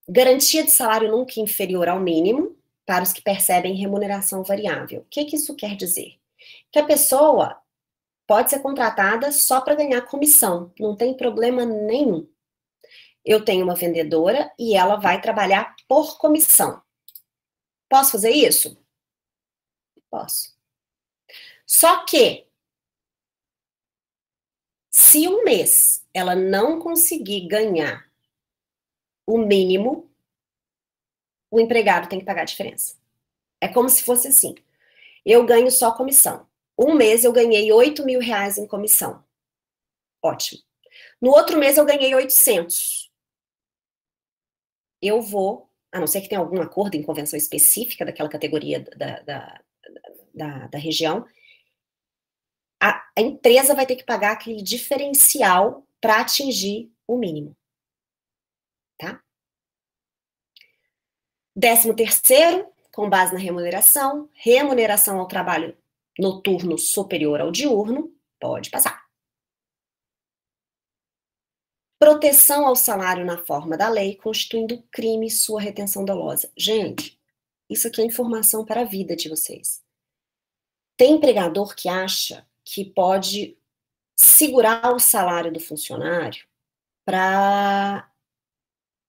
C: Garantia de salário nunca inferior ao mínimo para os que percebem remuneração variável. O que isso quer dizer? Que a pessoa pode ser contratada só para ganhar comissão, não tem problema nenhum. Eu tenho uma vendedora e ela vai trabalhar por comissão. Posso fazer isso? Posso. Só que, se um mês ela não conseguir ganhar o mínimo, o empregado tem que pagar a diferença. É como se fosse assim. Eu ganho só comissão. Um mês eu ganhei R$8.000 em comissão. Ótimo. No outro mês eu ganhei 800. Eu vou, a não ser que tenha algum acordo em convenção específica daquela categoria da região, a empresa vai ter que pagar aquele diferencial para atingir o mínimo. Tá? 13º, com base na remuneração, remuneração ao trabalho noturno superior ao diurno, pode passar. Proteção ao salário na forma da lei, constituindo crime sua retenção dolosa. Gente, isso aqui é informação para a vida de vocês. Tem empregador que acha que pode segurar o salário do funcionário para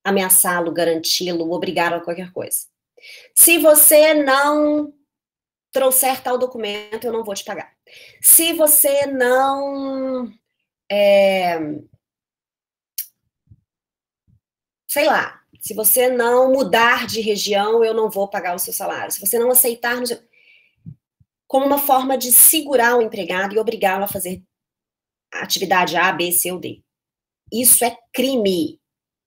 C: ameaçá-lo, garanti-lo, obrigá-lo a qualquer coisa. Se você não trouxer tal documento, eu não vou te pagar. Se você não... sei lá, se você não mudar de região, eu não vou pagar o seu salário. Se você não aceitar... como uma forma de segurar o empregado e obrigá-lo a fazer a atividade A, B, C ou D. Isso é crime.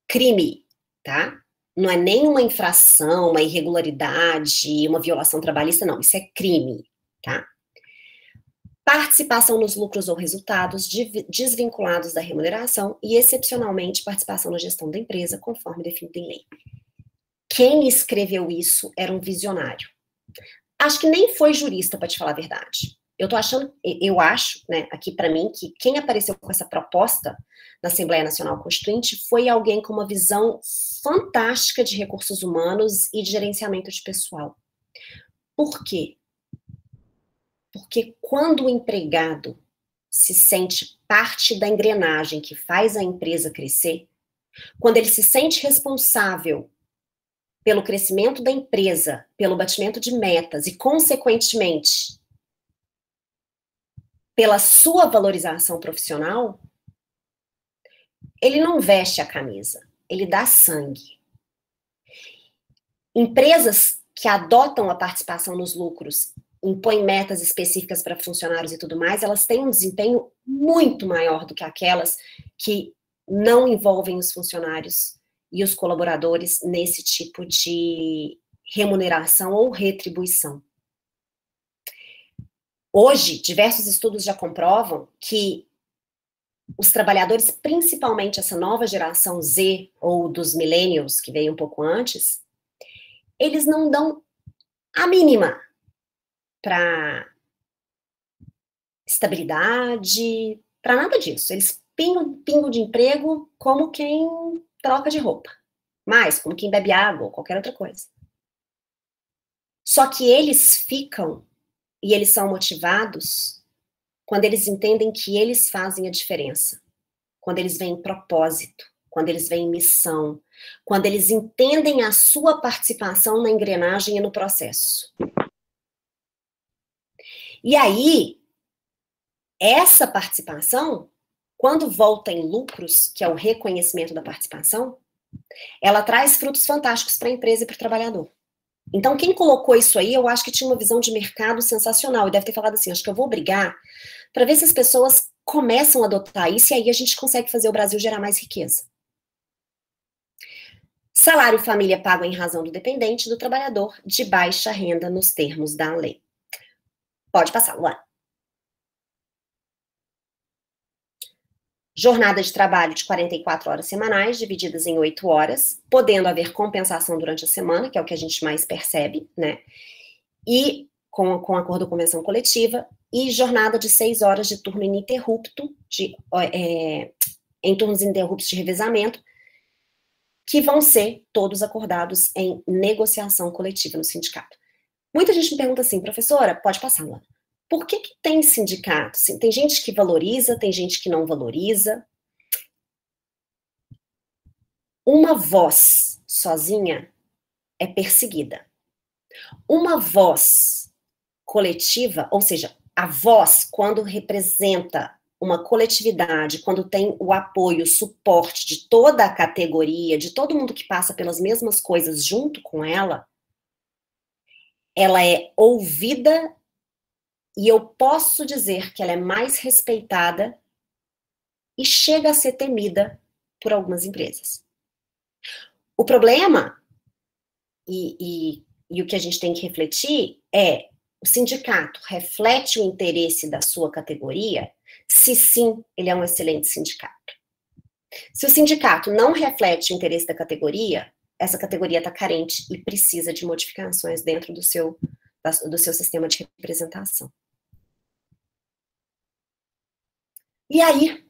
C: Crime, tá? não é nem uma infração, uma irregularidade, uma violação trabalhista, não. Isso é crime, tá? Participação nos lucros ou resultados desvinculados da remuneração e, excepcionalmente, participação na gestão da empresa, conforme definido em lei. Quem escreveu isso era um visionário. Acho que nem foi jurista, para te falar a verdade. Eu acho, né, aqui para mim, que quem apareceu com essa proposta na Assembleia Nacional Constituinte foi alguém com uma visão fantástica de recursos humanos e de gerenciamento de pessoal. Por quê? Porque quando o empregado se sente parte da engrenagem que faz a empresa crescer, quando ele se sente responsável pelo crescimento da empresa, pelo batimento de metas e, consequentemente, pela sua valorização profissional, ele não veste a camisa, ele dá sangue. Empresas que adotam a participação nos lucros, impõem metas específicas para funcionários e tudo mais, elas têm um desempenho muito maior do que aquelas que não envolvem os funcionários e os colaboradores nesse tipo de remuneração ou retribuição. Hoje, diversos estudos já comprovam que os trabalhadores, principalmente essa nova geração Z ou dos millennials, que veio um pouco antes, eles não dão a mínima para estabilidade, para nada disso. Eles pingam de emprego como quem troca de roupa, mais como quem bebe água ou qualquer outra coisa. Só que eles ficam e eles são motivados quando eles entendem que eles fazem a diferença, quando eles veem propósito, quando eles veem missão, quando eles entendem a sua participação na engrenagem e no processo. E aí, essa participação, quando volta em lucros, que é o reconhecimento da participação, ela traz frutos fantásticos para a empresa e para o trabalhador. Então, quem colocou isso aí, eu acho que tinha uma visão de mercado sensacional, e deve ter falado assim, acho que eu vou brigar para ver se as pessoas começam a adotar isso, e aí a gente consegue fazer o Brasil gerar mais riqueza. Salário família pago em razão do dependente do trabalhador de baixa renda nos termos da lei. Pode passar, Luana. Jornada de trabalho de 44 horas semanais, divididas em 8 horas, podendo haver compensação durante a semana, que é o que a gente mais percebe, né? E com acordo com convenção coletiva, e jornada de 6 horas de turno ininterrupto, em turnos ininterruptos de revezamento, que vão ser todos acordados em negociação coletiva no sindicato. Muita gente me pergunta assim, professora, pode passar, Luana. Por que tem sindicato? Tem gente que valoriza, tem gente que não valoriza. Uma voz sozinha é perseguida. Uma voz coletiva, ou seja, a voz, quando representa uma coletividade, quando tem o apoio, o suporte de toda a categoria, de todo mundo que passa pelas mesmas coisas junto com ela é ouvida. E eu posso dizer que ela é mais respeitada e chega a ser temida por algumas empresas. O problema, e o que a gente tem que refletir é, o sindicato reflete o interesse da sua categoria? Se sim, ele é um excelente sindicato. Se o sindicato não reflete o interesse da categoria, essa categoria está carente e precisa de modificações dentro do seu sistema de representação. E aí,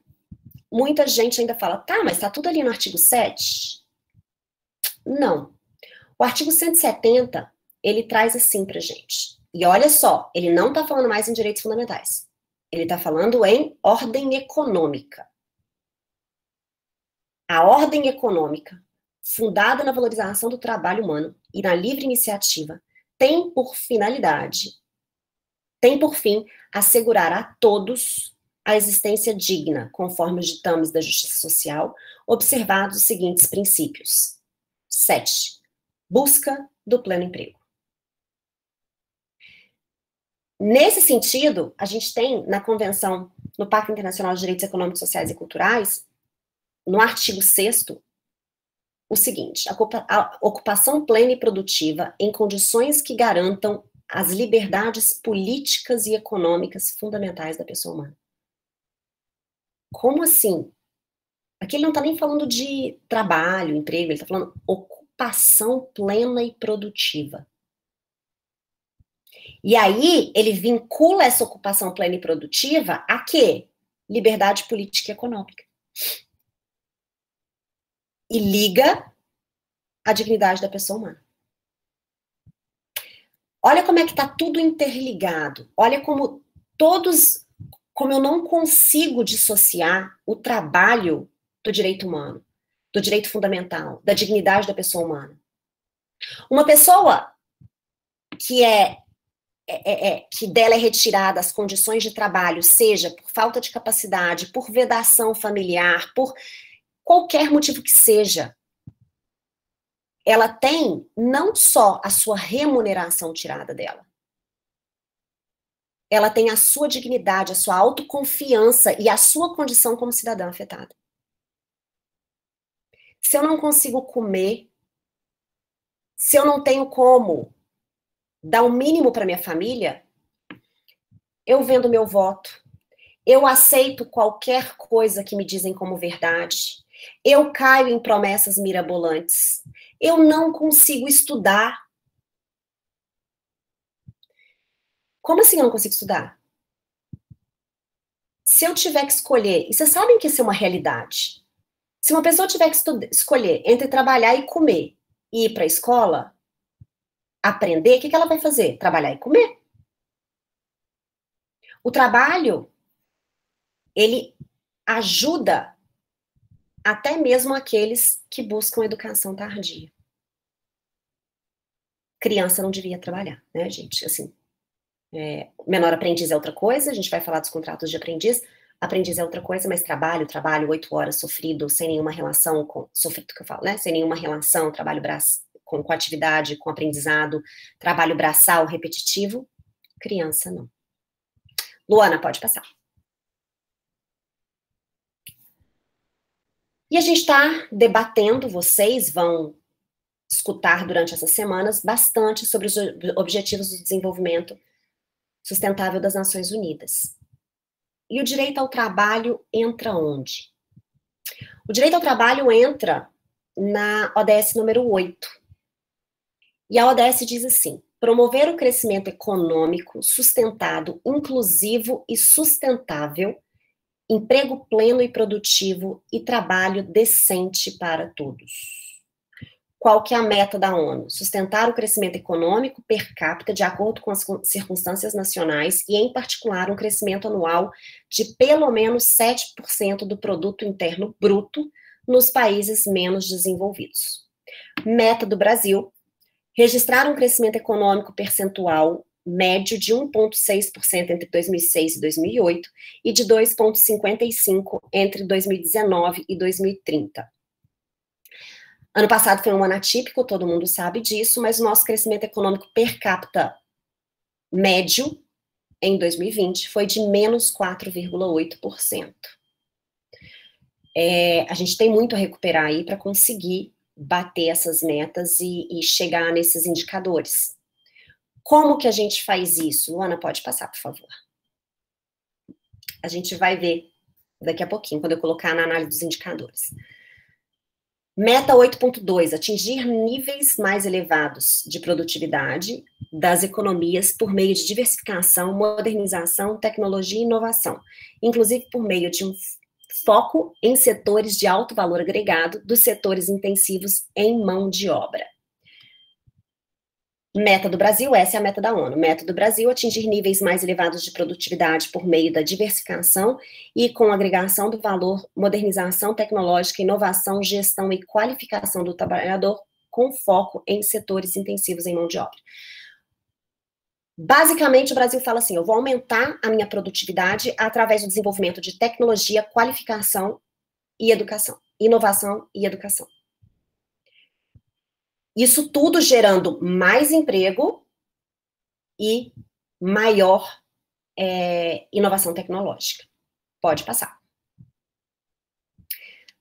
C: muita gente ainda fala, tá, mas tá tudo ali no artigo 7? Não. O artigo 170, ele traz assim pra gente. E olha só, ele não tá falando mais em direitos fundamentais. Ele tá falando em ordem econômica. A ordem econômica, fundada na valorização do trabalho humano e na livre iniciativa, tem por finalidade, tem por fim, assegurar a todos a existência digna, conforme os ditames da justiça social, observados os seguintes princípios. 7. Busca do pleno emprego. Nesse sentido, a gente tem na Convenção, no Pacto Internacional de Direitos Econômicos, Sociais e Culturais, no artigo 6º, o seguinte: a ocupação plena e produtiva em condições que garantam as liberdades políticas e econômicas fundamentais da pessoa humana. Como assim? Aqui ele não está nem falando de trabalho, emprego, ele está falando ocupação plena e produtiva. E aí, ele vincula essa ocupação plena e produtiva a quê? Liberdade política e econômica. E liga a dignidade da pessoa humana. Olha como é que está tudo interligado. Olha como como eu não consigo dissociar o trabalho do direito humano, do direito fundamental, da dignidade da pessoa humana. Uma pessoa que que dela é retirada as condições de trabalho, seja por falta de capacidade, por vedação familiar, por qualquer motivo que seja, ela tem não só a sua remuneração tirada dela, ela tem a sua dignidade, a sua autoconfiança e a sua condição como cidadã afetada. Se eu não consigo comer, se eu não tenho como dar o mínimo para minha família, eu vendo meu voto, eu aceito qualquer coisa que me dizem como verdade, eu caio em promessas mirabolantes, eu não consigo estudar. Como assim eu não consigo estudar? Se eu tiver que escolher, e vocês sabem que isso é uma realidade, se uma pessoa tiver que escolher entre trabalhar e comer e ir para a escola, aprender, o que ela vai fazer? Trabalhar e comer. O trabalho, ele ajuda até mesmo aqueles que buscam educação tardia. Criança não devia trabalhar, né, gente? Assim, menor aprendiz é outra coisa, a gente vai falar dos contratos de aprendiz. Aprendiz é outra coisa, mas trabalho, 8 horas sofrido, sem nenhuma relação com, sofrido que eu falo, né? Sem nenhuma relação, trabalho com atividade, com aprendizado, trabalho braçal, repetitivo, criança não. Luana, pode passar. E a gente está debatendo, vocês vão escutar durante essas semanas bastante sobre os Objetivos do Desenvolvimento Sustentável das Nações Unidas. E o direito ao trabalho entra onde? O direito ao trabalho entra na ODS número 8. E a ODS diz assim: promover o crescimento econômico sustentado, inclusivo e sustentável, emprego pleno e produtivo e trabalho decente para todos. Qual que é a meta da ONU? Sustentar o crescimento econômico per capita de acordo com as circunstâncias nacionais e, em particular, um crescimento anual de pelo menos 7% do produto interno bruto nos países menos desenvolvidos. Meta do Brasil: registrar um crescimento econômico percentual médio de 1,6% entre 2006 e 2008 e de 2,55% entre 2019 e 2030. Ano passado foi um ano atípico, todo mundo sabe disso, mas o nosso crescimento econômico per capita médio em 2020 foi de menos 4,8%. A gente tem muito a recuperar aí para conseguir bater essas metas e chegar nesses indicadores. Como que a gente faz isso? Luana, pode passar, por favor. A gente vai ver daqui a pouquinho, quando eu colocar na análise dos indicadores. Meta 8.2, atingir níveis mais elevados de produtividade das economias por meio de diversificação, modernização, tecnologia e inovação, inclusive por meio de um foco em setores de alto valor agregado dos setores intensivos em mão de obra. Meta do Brasil, essa é a meta da ONU. Meta do Brasil: atingir níveis mais elevados de produtividade por meio da diversificação e com agregação do valor, modernização tecnológica, inovação, gestão e qualificação do trabalhador, com foco em setores intensivos em mão de obra. Basicamente, o Brasil fala assim: eu vou aumentar a minha produtividade através do desenvolvimento de tecnologia, qualificação e educação. Inovação e educação. Isso tudo gerando mais emprego e maior inovação tecnológica. Pode passar.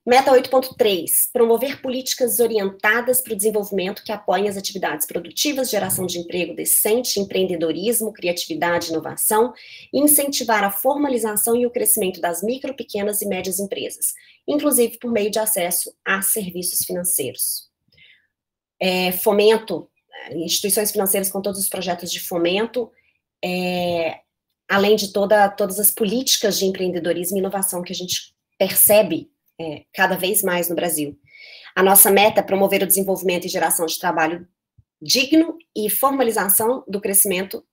C: Meta 8.3, promover políticas orientadas para o desenvolvimento que apoiem as atividades produtivas, geração de emprego decente, empreendedorismo, criatividade e inovação, e incentivar a formalização e o crescimento das micro, pequenas e médias empresas, inclusive por meio de acesso a serviços financeiros. Fomento, instituições financeiras com todos os projetos de fomento, além de todas as políticas de empreendedorismo e inovação que a gente percebe cada vez mais no Brasil. A nossa meta é promover o desenvolvimento e geração de trabalho digno e formalização do crescimento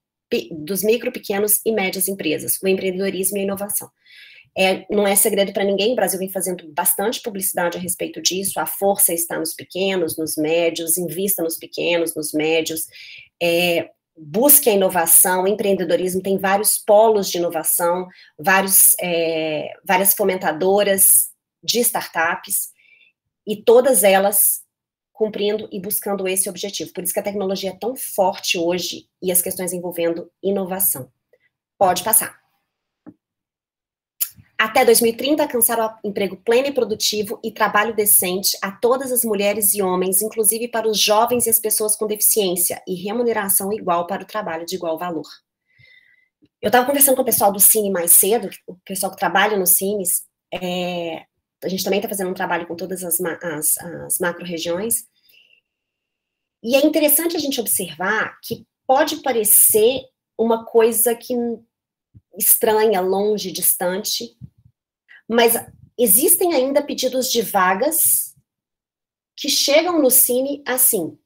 C: dos micro, pequenos e médias empresas, o empreendedorismo e a inovação. Não é segredo para ninguém, o Brasil vem fazendo bastante publicidade a respeito disso, a força está nos pequenos, nos médios, invista nos pequenos, nos médios, busque a inovação, o empreendedorismo tem vários polos de inovação, várias fomentadoras de startups, e todas elas cumprindo e buscando esse objetivo. Por isso que a tecnologia é tão forte hoje e as questões envolvendo inovação. Pode passar. Até 2030, alcançar o emprego pleno e produtivo e trabalho decente a todas as mulheres e homens, inclusive para os jovens e as pessoas com deficiência, e remuneração igual para o trabalho de igual valor. Eu estava conversando com o pessoal do Cine mais cedo, o pessoal que trabalha no Cines, a gente também está fazendo um trabalho com todas as macro-regiões, e é interessante a gente observar que pode parecer uma coisa que estranha, longe, distante, mas existem ainda pedidos de vagas que chegam no Cine assim: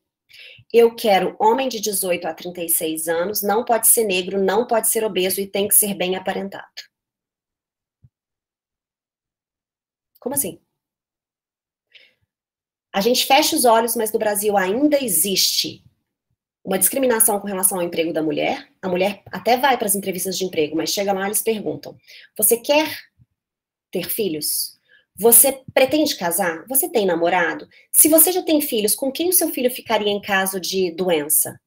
C: eu quero homem de 18 a 36 anos, não pode ser negro, não pode ser obeso e tem que ser bem aparentado. Como assim? A gente fecha os olhos, mas no Brasil ainda existe uma discriminação com relação ao emprego da mulher. A mulher até vai para as entrevistas de emprego, mas chega lá e eles perguntam: você quer ter filhos? Você pretende casar? Você tem namorado? Se você já tem filhos, com quem o seu filho ficaria em caso de doença?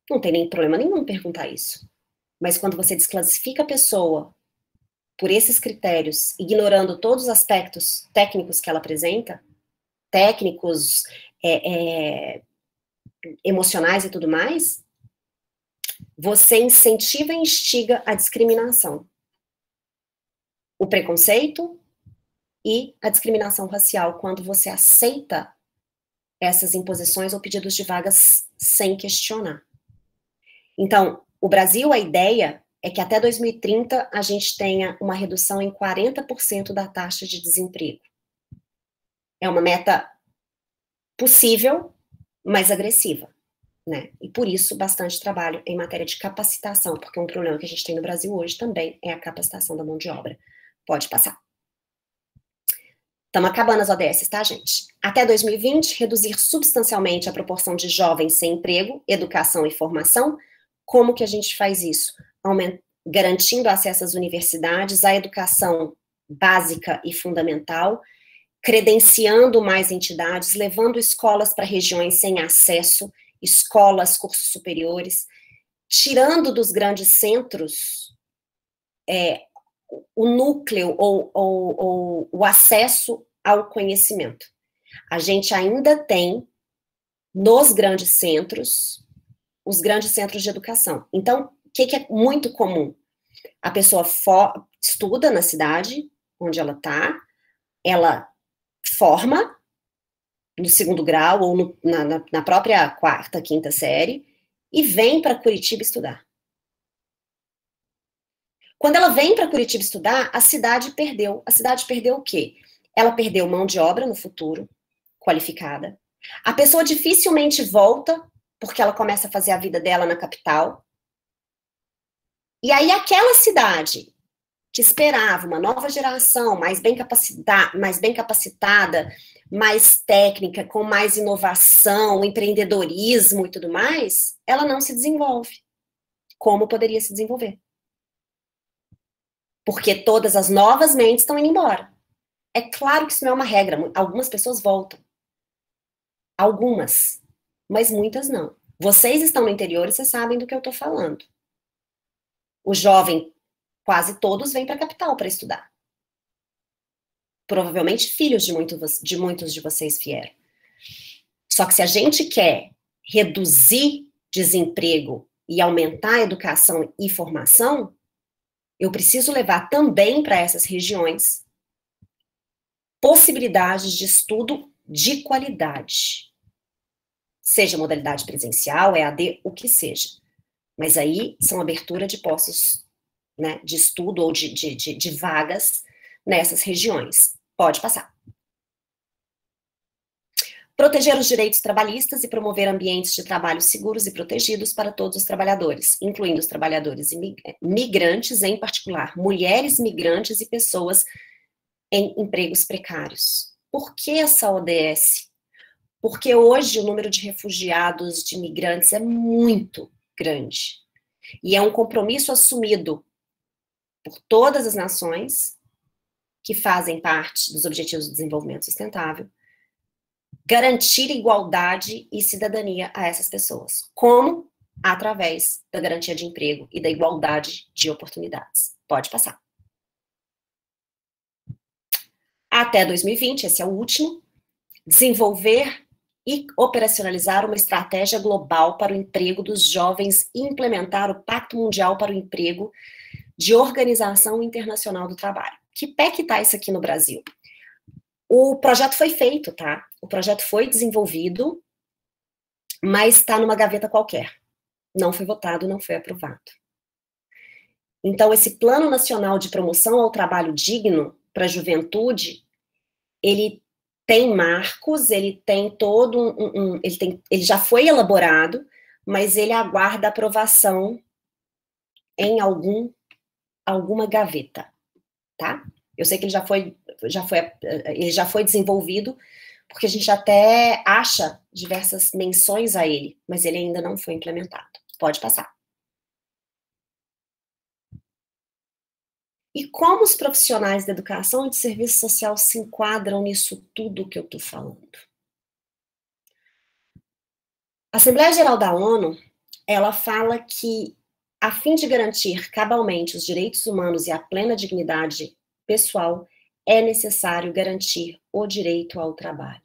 C: Não tem nem problema nenhum em perguntar isso. Mas quando você desclassifica a pessoa por esses critérios, ignorando todos os aspectos técnicos que ela apresenta, técnicos, emocionais e tudo mais, você incentiva e instiga a discriminação, o preconceito e a discriminação racial, quando você aceita essas imposições ou pedidos de vagas sem questionar. Então, o Brasil, a ideia é que até 2030 a gente tenha uma redução em 40% da taxa de desemprego. É uma meta possível, mas agressiva, né? E por isso, bastante trabalho em matéria de capacitação, porque um problema que a gente tem no Brasil hoje também é a capacitação da mão de obra. Pode passar. Estamos acabando as ODS, tá, gente? Até 2020, reduzir substancialmente a proporção de jovens sem emprego, educação e formação. Como que a gente faz isso? Garantindo acesso às universidades, à educação básica e fundamental, credenciando mais entidades, levando escolas para regiões sem acesso, escolas, cursos superiores, tirando dos grandes centros o núcleo ou o acesso ao conhecimento. A gente ainda tem, nos grandes centros, os grandes centros de educação. Então, o que é muito comum? A pessoa estuda na cidade onde ela está, ela forma no segundo grau ou na própria quarta, quinta série e vem para Curitiba estudar. Quando ela vem para Curitiba estudar, a cidade perdeu. A cidade perdeu o quê? Ela perdeu mão de obra no futuro, qualificada. A pessoa dificilmente volta, porque ela começa a fazer a vida dela na capital. E aí aquela cidade que esperava uma nova geração mais bem capacitada, mais técnica, com mais inovação, empreendedorismo e tudo mais, ela não se desenvolve. Como poderia se desenvolver? Porque todas as novas mentes estão indo embora. É claro que isso não é uma regra. Algumas pessoas voltam. Algumas. Mas muitas não. Vocês estão no interior e vocês sabem do que eu estou falando. O jovem, quase todos, vêm para a capital para estudar. provavelmente filhos de muitos de vocês vieram. Só que se a gente quer reduzir desemprego e aumentar a educação e formação, eu preciso levar também para essas regiões possibilidades de estudo de qualidade. Seja modalidade presencial, EAD, o que seja. Mas aí são abertura de postos, né, de estudo ou de vagas nessas regiões. Pode passar. Proteger os direitos trabalhistas e promover ambientes de trabalho seguros e protegidos para todos os trabalhadores, incluindo os trabalhadores migrantes, em particular, mulheres migrantes e pessoas em empregos precários. Por que essa ODS? Porque hoje o número de refugiados, de migrantes, é muito grande. E é um compromisso assumido por todas as nações que fazem parte dos Objetivos de Desenvolvimento Sustentável, garantir igualdade e cidadania a essas pessoas. Como? Através da garantia de emprego e da igualdade de oportunidades. Pode passar. Até 2020, esse é o último, desenvolver e operacionalizar uma estratégia global para o emprego dos jovens e implementar o Pacto Mundial para o Emprego de Organização Internacional do Trabalho. Que pé que tá isso aqui no Brasil? O projeto foi feito, tá? O projeto foi desenvolvido, mas está numa gaveta qualquer. Não foi votado, não foi aprovado. Então, esse Plano Nacional de Promoção ao Trabalho Digno para a Juventude, ele tem marcos, ele tem todo ele já foi elaborado, mas ele aguarda aprovação em alguma gaveta, tá? Eu sei que ele já foi desenvolvido, porque a gente até acha diversas menções a ele, mas ele ainda não foi implementado. Pode passar. E como os profissionais da educação e de serviço social se enquadram nisso tudo que eu estou falando? A Assembleia Geral da ONU, ela fala que, a fim de garantir cabalmente os direitos humanos e a plena dignidade pessoal, é necessário garantir o direito ao trabalho.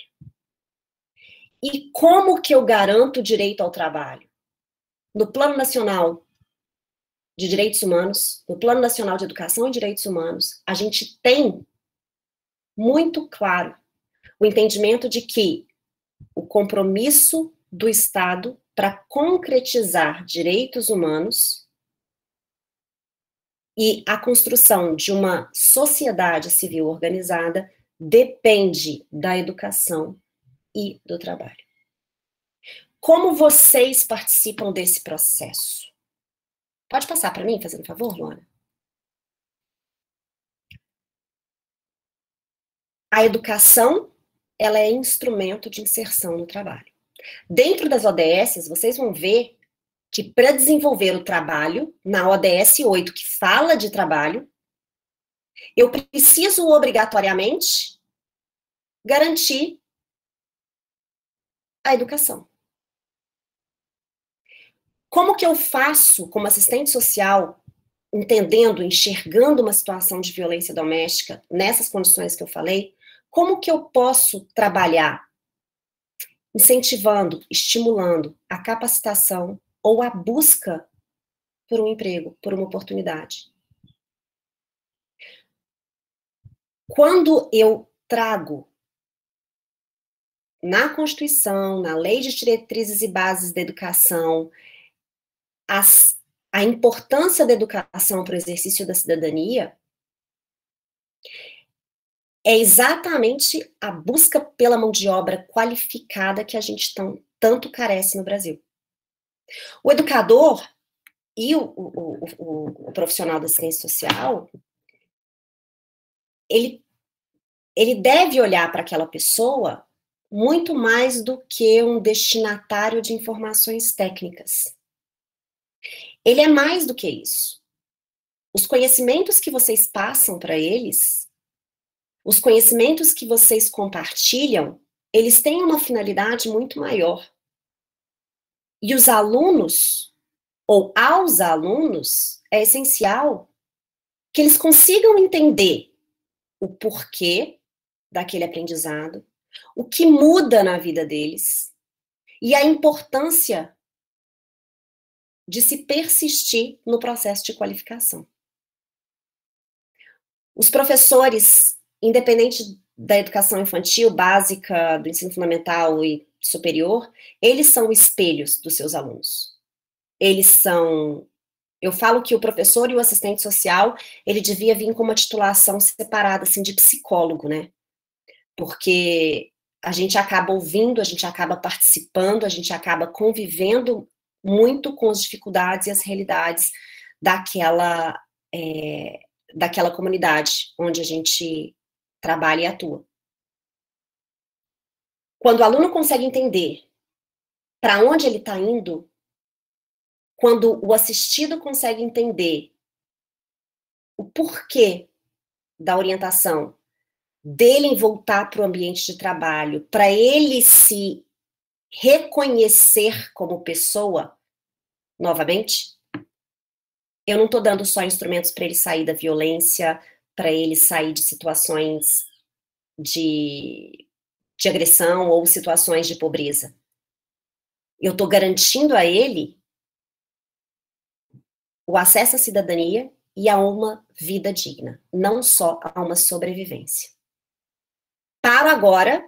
C: E como que eu garanto o direito ao trabalho? No Plano Nacional de Direitos Humanos, no Plano Nacional de Educação e Direitos Humanos, a gente tem muito claro o entendimento de que o compromisso do Estado para concretizar direitos humanos e a construção de uma sociedade civil organizada depende da educação e do trabalho. Como vocês participam desse processo? Pode passar para mim, fazendo favor, Luana? A educação, ela é instrumento de inserção no trabalho. Dentro das ODS, vocês vão ver que para desenvolver o trabalho, na ODS 8, que fala de trabalho, eu preciso obrigatoriamente garantir a educação. Como que eu faço, como assistente social, entendendo, enxergando uma situação de violência doméstica, nessas condições que eu falei, como que eu posso trabalhar incentivando, estimulando a capacitação ou a busca por um emprego, por uma oportunidade? Quando eu trago na Constituição, na Lei de Diretrizes e Bases da Educação, a importância da educação para o exercício da cidadania, é exatamente a busca pela mão de obra qualificada que a gente tanto carece no Brasil. O educador e o profissional da assistência social, ele deve olhar para aquela pessoa muito mais do que um destinatário de informações técnicas. Ele é mais do que isso. Os conhecimentos que vocês passam para eles, os conhecimentos que vocês compartilham, eles têm uma finalidade muito maior. E os alunos, ou aos alunos, é essencial que eles consigam entender o porquê daquele aprendizado, o que muda na vida deles e a importância de se persistir no processo de qualificação. Os professores, independente da educação infantil, básica, do ensino fundamental e superior, eles são espelhos dos seus alunos. Eles são... Eu falo que o professor e o assistente social, ele devia vir com uma titulação separada, assim, de psicólogo, né? Porque a gente acaba ouvindo, a gente acaba participando, a gente acaba convivendo muito com as dificuldades e as realidades daquela comunidade onde a gente trabalha e atua. Quando o aluno consegue entender para onde ele está indo, quando o assistido consegue entender o porquê da orientação dele em voltar para o ambiente de trabalho, para ele se reconhecer como pessoa, novamente, eu não estou dando só instrumentos para ele sair da violência, para ele sair de situações de agressão ou situações de pobreza. Eu estou garantindo a ele o acesso à cidadania e a uma vida digna, não só a uma sobrevivência. Paro agora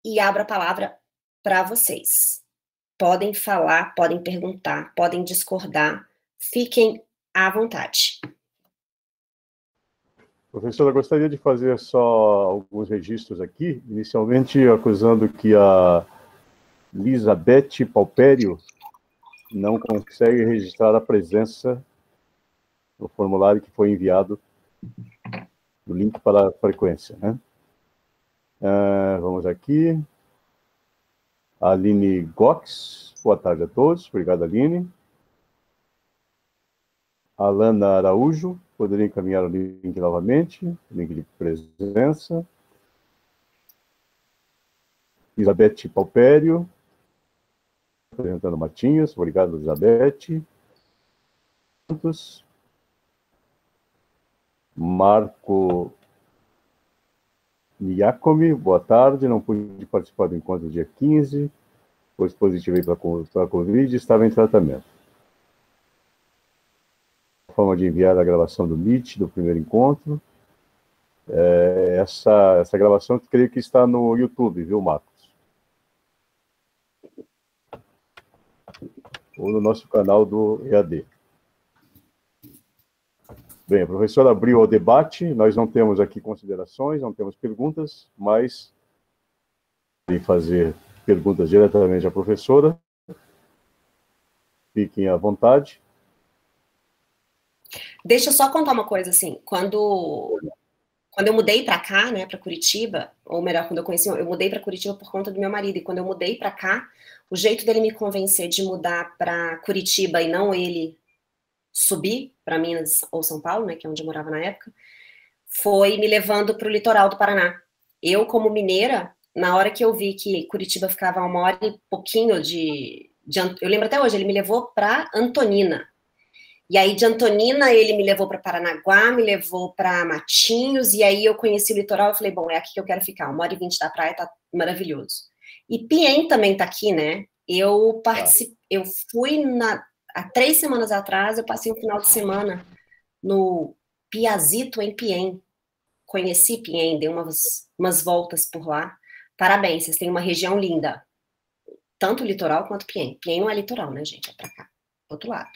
C: e abro a palavra para vocês. Podem falar, podem perguntar, podem discordar, fiquem à vontade.
A: Professora, eu gostaria de fazer só alguns registros aqui, inicialmente acusando que a Lisabeth Palpério não consegue registrar a presença no formulário que foi enviado, o link para a frequência, né? Vamos aqui. Aline Gox, boa tarde a todos. Obrigado, Aline. Alana Araújo, poderia encaminhar o link novamente, link de presença. Elizabeth Palpério, apresentando Matinhas, obrigado, Elizabeth. Marco Niacomi, boa tarde, não pude participar do encontro dia 15, pois positivei para a Covid e estava em tratamento. A forma de enviar a gravação do Meet, do primeiro encontro. Essa gravação, eu creio que está no YouTube, viu, Marcos? Ou no nosso canal do EAD. Bem, a professora abriu o debate, nós não temos aqui considerações, não temos perguntas, mas podem fazer perguntas diretamente à professora. Fiquem à vontade.
C: Deixa eu só contar uma coisa, assim, quando eu mudei para cá, né, para Curitiba, ou melhor, quando eu mudei para Curitiba por conta do meu marido, e quando eu mudei para cá, o jeito dele me convencer de mudar para Curitiba e não ele subir para Minas ou São Paulo, né, que é onde eu morava na época, foi me levando para o litoral do Paraná. Eu, como mineira, na hora que eu vi que Curitiba ficava a 1 hora e pouquinho eu lembro até hoje, ele me levou para Antonina. E aí, de Antonina, ele me levou para Paranaguá, me levou para Matinhos, e aí eu conheci o litoral, eu falei, bom, é aqui que eu quero ficar, 1h20 da praia, tá maravilhoso. E Piém também tá aqui, né? Eu fui há 3 semanas atrás, eu passei um final de semana no Piazito, em Piém. Conheci Piém, dei umas voltas por lá. Parabéns, vocês têm uma região linda. Tanto o litoral quanto Piém. Piém não é litoral, né, gente? É pra cá, do outro lado.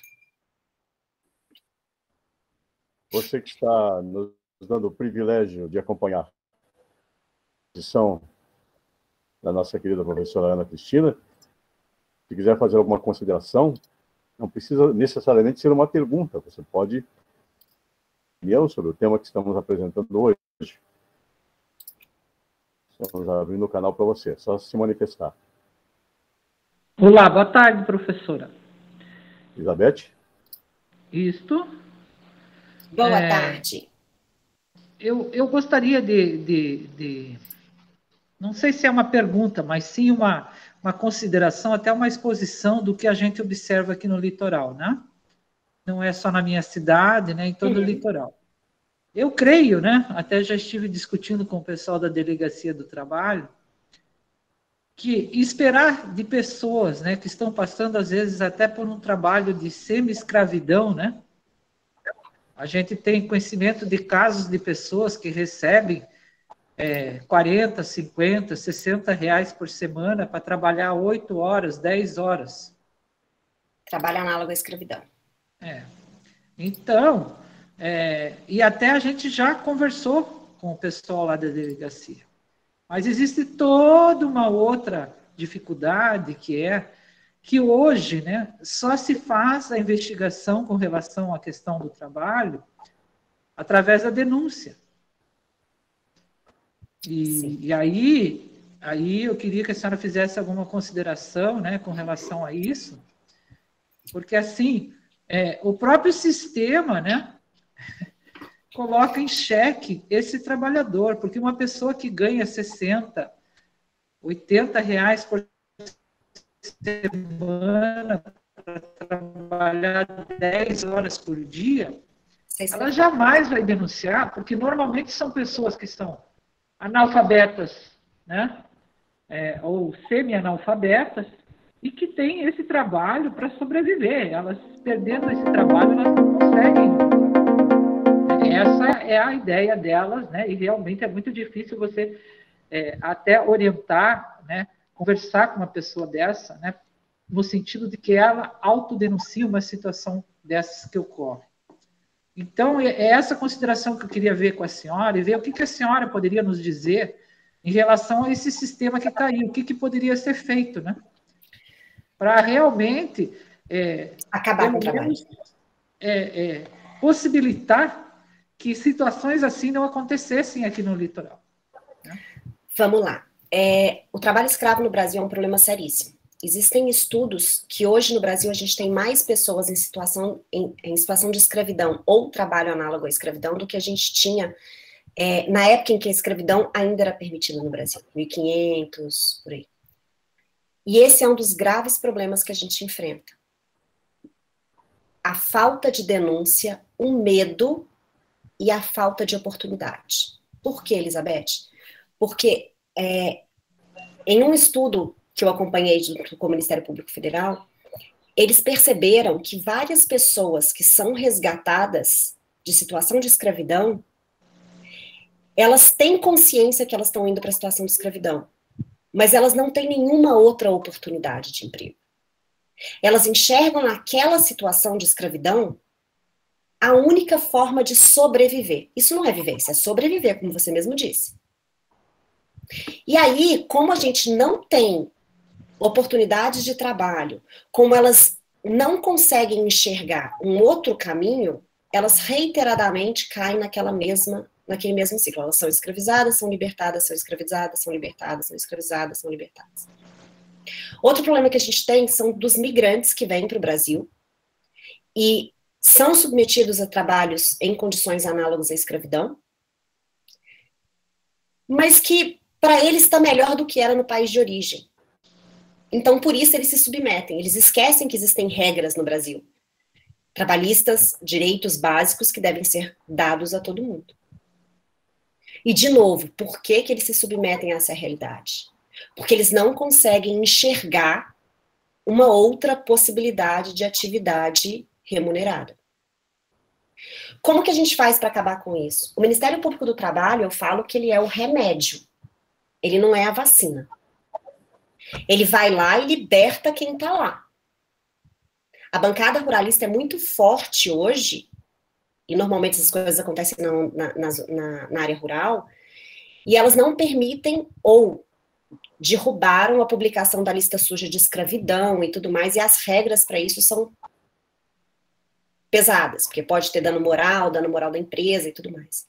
A: Você que está nos dando o privilégio de acompanhar a exposição da nossa querida professora Ana Cristina, se quiser fazer alguma consideração, não precisa necessariamente ser uma pergunta, você pode opinião sobre o tema que estamos apresentando hoje. Estamos abrindo o canal para você, é só se manifestar.
E: Olá, boa tarde, professora.
A: Elizabeth?
E: Isto.
C: Boa tarde.
E: Eu gostaria não sei se é uma pergunta, mas sim uma consideração, até uma exposição do que a gente observa aqui no litoral, né? Não é só na minha cidade, né? Em todo o litoral. Eu creio, né? Até já estive discutindo com o pessoal da Delegacia do Trabalho, que esperar de pessoas, né, que estão passando, às vezes, até por um trabalho de semi-escravidão, né? A gente tem conhecimento de casos de pessoas que recebem 40, 50, 60 reais por semana para trabalhar 8 horas, 10 horas.
C: Trabalho análogo à escravidão.
E: Então, e até a gente já conversou com o pessoal lá da delegacia. Mas existe toda uma outra dificuldade, que hoje, né, só se faz a investigação com relação à questão do trabalho através da denúncia. E aí eu queria que a senhora fizesse alguma consideração, né, com relação a isso, porque assim, o próprio sistema, né, coloca em xeque esse trabalhador, porque uma pessoa que ganha 60, 80 reais por semana para trabalhar 10 horas por dia, ela jamais vai denunciar, porque normalmente são pessoas que são analfabetas, né? Ou semi-analfabetas, e que têm esse trabalho para sobreviver. Elas, perdendo esse trabalho, elas não conseguem. Essa é a ideia delas, né? E realmente é muito difícil você até orientar, né? Conversar com uma pessoa dessa, né? No sentido de que ela autodenuncia uma situação dessas que ocorre. Então, é essa consideração que eu queria ver com a senhora e ver o que a senhora poderia nos dizer em relação a esse sistema que está aí, o que poderia ser feito, né? Para realmente
C: acabar com o trabalho.
E: Possibilitar que situações assim não acontecessem aqui no litoral. Né?
C: Vamos lá. O trabalho escravo no Brasil é um problema seríssimo. Existem estudos que hoje no Brasil a gente tem mais pessoas em situação de escravidão ou trabalho análogo à escravidão do que a gente tinha na época em que a escravidão ainda era permitida no Brasil, 1500, por aí. E esse é um dos graves problemas que a gente enfrenta. A falta de denúncia, o medo e a falta de oportunidade. Por que, Elizabeth? Porque em um estudo que eu acompanhei junto com o Ministério Público Federal, eles perceberam que várias pessoas que são resgatadas de situação de escravidão, elas têm consciência que elas estão indo para a situação de escravidão, mas elas não têm nenhuma outra oportunidade de emprego. Elas enxergam naquela situação de escravidão a única forma de sobreviver. Isso não é viver, isso é sobreviver, como você mesmo disse. E aí, como a gente não tem oportunidades de trabalho, como elas não conseguem enxergar um outro caminho, elas reiteradamente caem naquele mesmo ciclo. Elas são escravizadas, são libertadas, são escravizadas, são libertadas, são escravizadas, são libertadas. Outro problema que a gente tem são dos migrantes que vêm para o Brasil e são submetidos a trabalhos em condições análogas à escravidão, mas que para eles está melhor do que era no país de origem. Então, por isso, eles se submetem. Eles esquecem que existem regras no Brasil. Trabalhistas, direitos básicos que devem ser dados a todo mundo. E, de novo, por que eles se submetem a essa realidade? Porque eles não conseguem enxergar uma outra possibilidade de atividade remunerada. Como que a gente faz para acabar com isso? O Ministério Público do Trabalho, eu falo que ele é o remédio. Ele não é a vacina. Ele vai lá e liberta quem está lá. A bancada ruralista é muito forte hoje, e normalmente essas coisas acontecem na área rural, e elas não permitem ou derrubaram a publicação da lista suja de escravidão e tudo mais, e as regras para isso são pesadas, porque pode ter dano moral da empresa e tudo mais.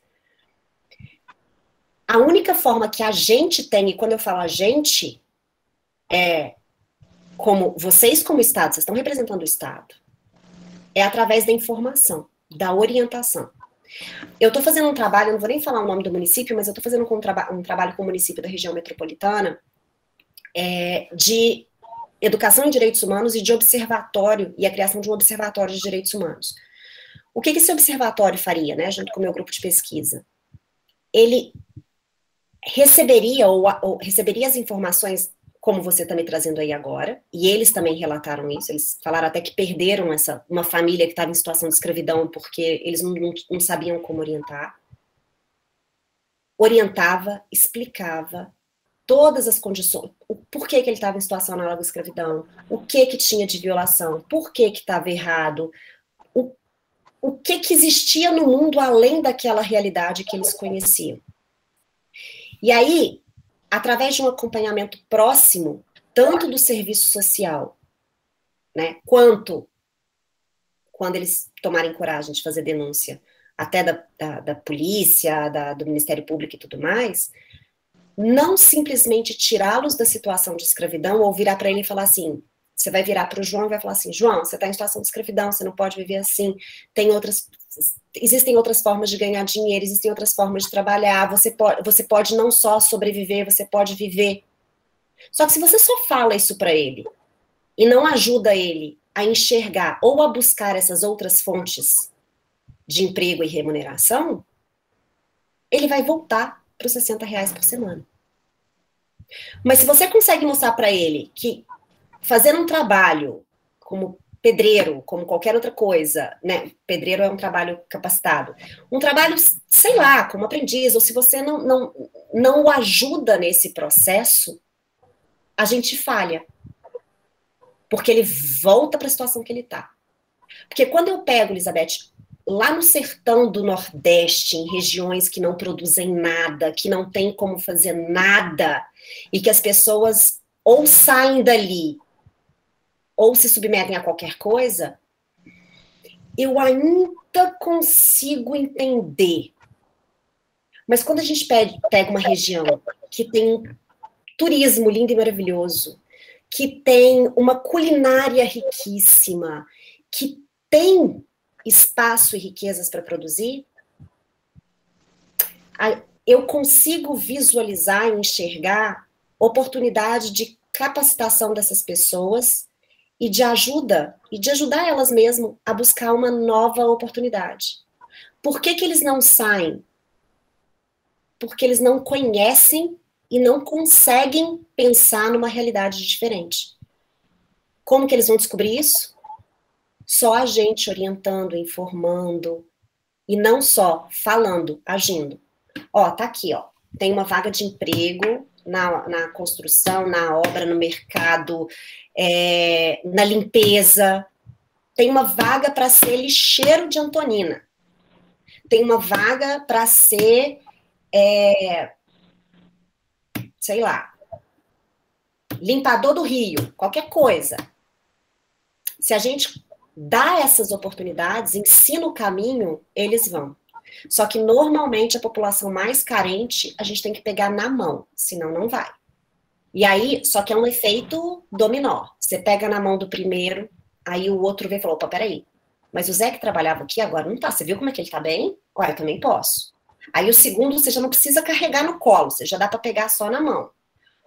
C: A única forma que a gente tem, e quando eu falo a gente, como vocês como Estado, vocês estão representando o Estado, é através da informação, da orientação. Eu estou fazendo um trabalho, eu não vou nem falar o nome do município, mas eu estou fazendo um trabalho com o município da região metropolitana de educação em direitos humanos e de observatório, e a criação de um observatório de direitos humanos. O que esse observatório faria, né, junto com o meu grupo de pesquisa? Ele receberia receberia as informações como você está me trazendo aí agora, e eles também relataram isso, eles falaram até que perderam uma família que estava em situação de escravidão porque eles não sabiam como orientar. Orientava, explicava todas as condições, por que ele estava em situação análoga à escravidão, o que tinha de violação, por que estava errado, o que existia no mundo além daquela realidade que eles conheciam. E aí, através de um acompanhamento próximo, tanto do serviço social, né, quanto quando eles tomarem coragem de fazer denúncia, até da polícia, do Ministério Público e tudo mais, não simplesmente tirá-los da situação de escravidão ou virar para ele e falar assim, você vai virar para o João e vai falar assim, João, você está em situação de escravidão, você não pode viver assim, existem outras formas de ganhar dinheiro, existem outras formas de trabalhar, você pode não só sobreviver, você pode viver. Só que se você só fala isso para ele e não ajuda ele a enxergar ou a buscar essas outras fontes de emprego e remuneração, ele vai voltar para os R$60 por semana. Mas se você consegue mostrar para ele que fazer um trabalho como pedreiro, como qualquer outra coisa, né? Pedreiro é um trabalho capacitado. Um trabalho, sei lá, como aprendiz, ou se você não o ajuda nesse processo, a gente falha. Porque ele volta para a situação que ele está. Porque quando eu pego, Elizabeth, lá no sertão do Nordeste, em regiões que não produzem nada, que não tem como fazer nada, e que as pessoas ou saem dali, ou se submetem a qualquer coisa, eu ainda consigo entender. Mas quando a gente pega uma região que tem turismo lindo e maravilhoso, que tem uma culinária riquíssima, que tem espaço e riquezas para produzir, eu consigo visualizar e enxergar oportunidade de capacitação dessas pessoas e de ajudar elas mesmas a buscar uma nova oportunidade. Por que eles não saem? Porque eles não conhecem e não conseguem pensar numa realidade diferente. Como que eles vão descobrir isso? Só a gente orientando, informando, e não só falando, agindo. Ó, tá aqui, ó, tem uma vaga de emprego na construção, na obra, no mercado, na limpeza. Tem uma vaga para ser lixeiro de Antonina. Tem uma vaga para ser, sei lá, limpador do rio, qualquer coisa. Se a gente dá essas oportunidades, ensina o caminho, eles vão. Só que, normalmente, a população mais carente, a gente tem que pegar na mão, senão não vai. E aí, só que é um efeito dominó. Você pega na mão do primeiro, aí o outro vê e fala, opa, peraí, mas o Zé que trabalhava aqui agora não tá, você viu como é que ele tá bem? Olha, eu também posso. Aí o segundo, você já não precisa carregar no colo, você já dá para pegar só na mão.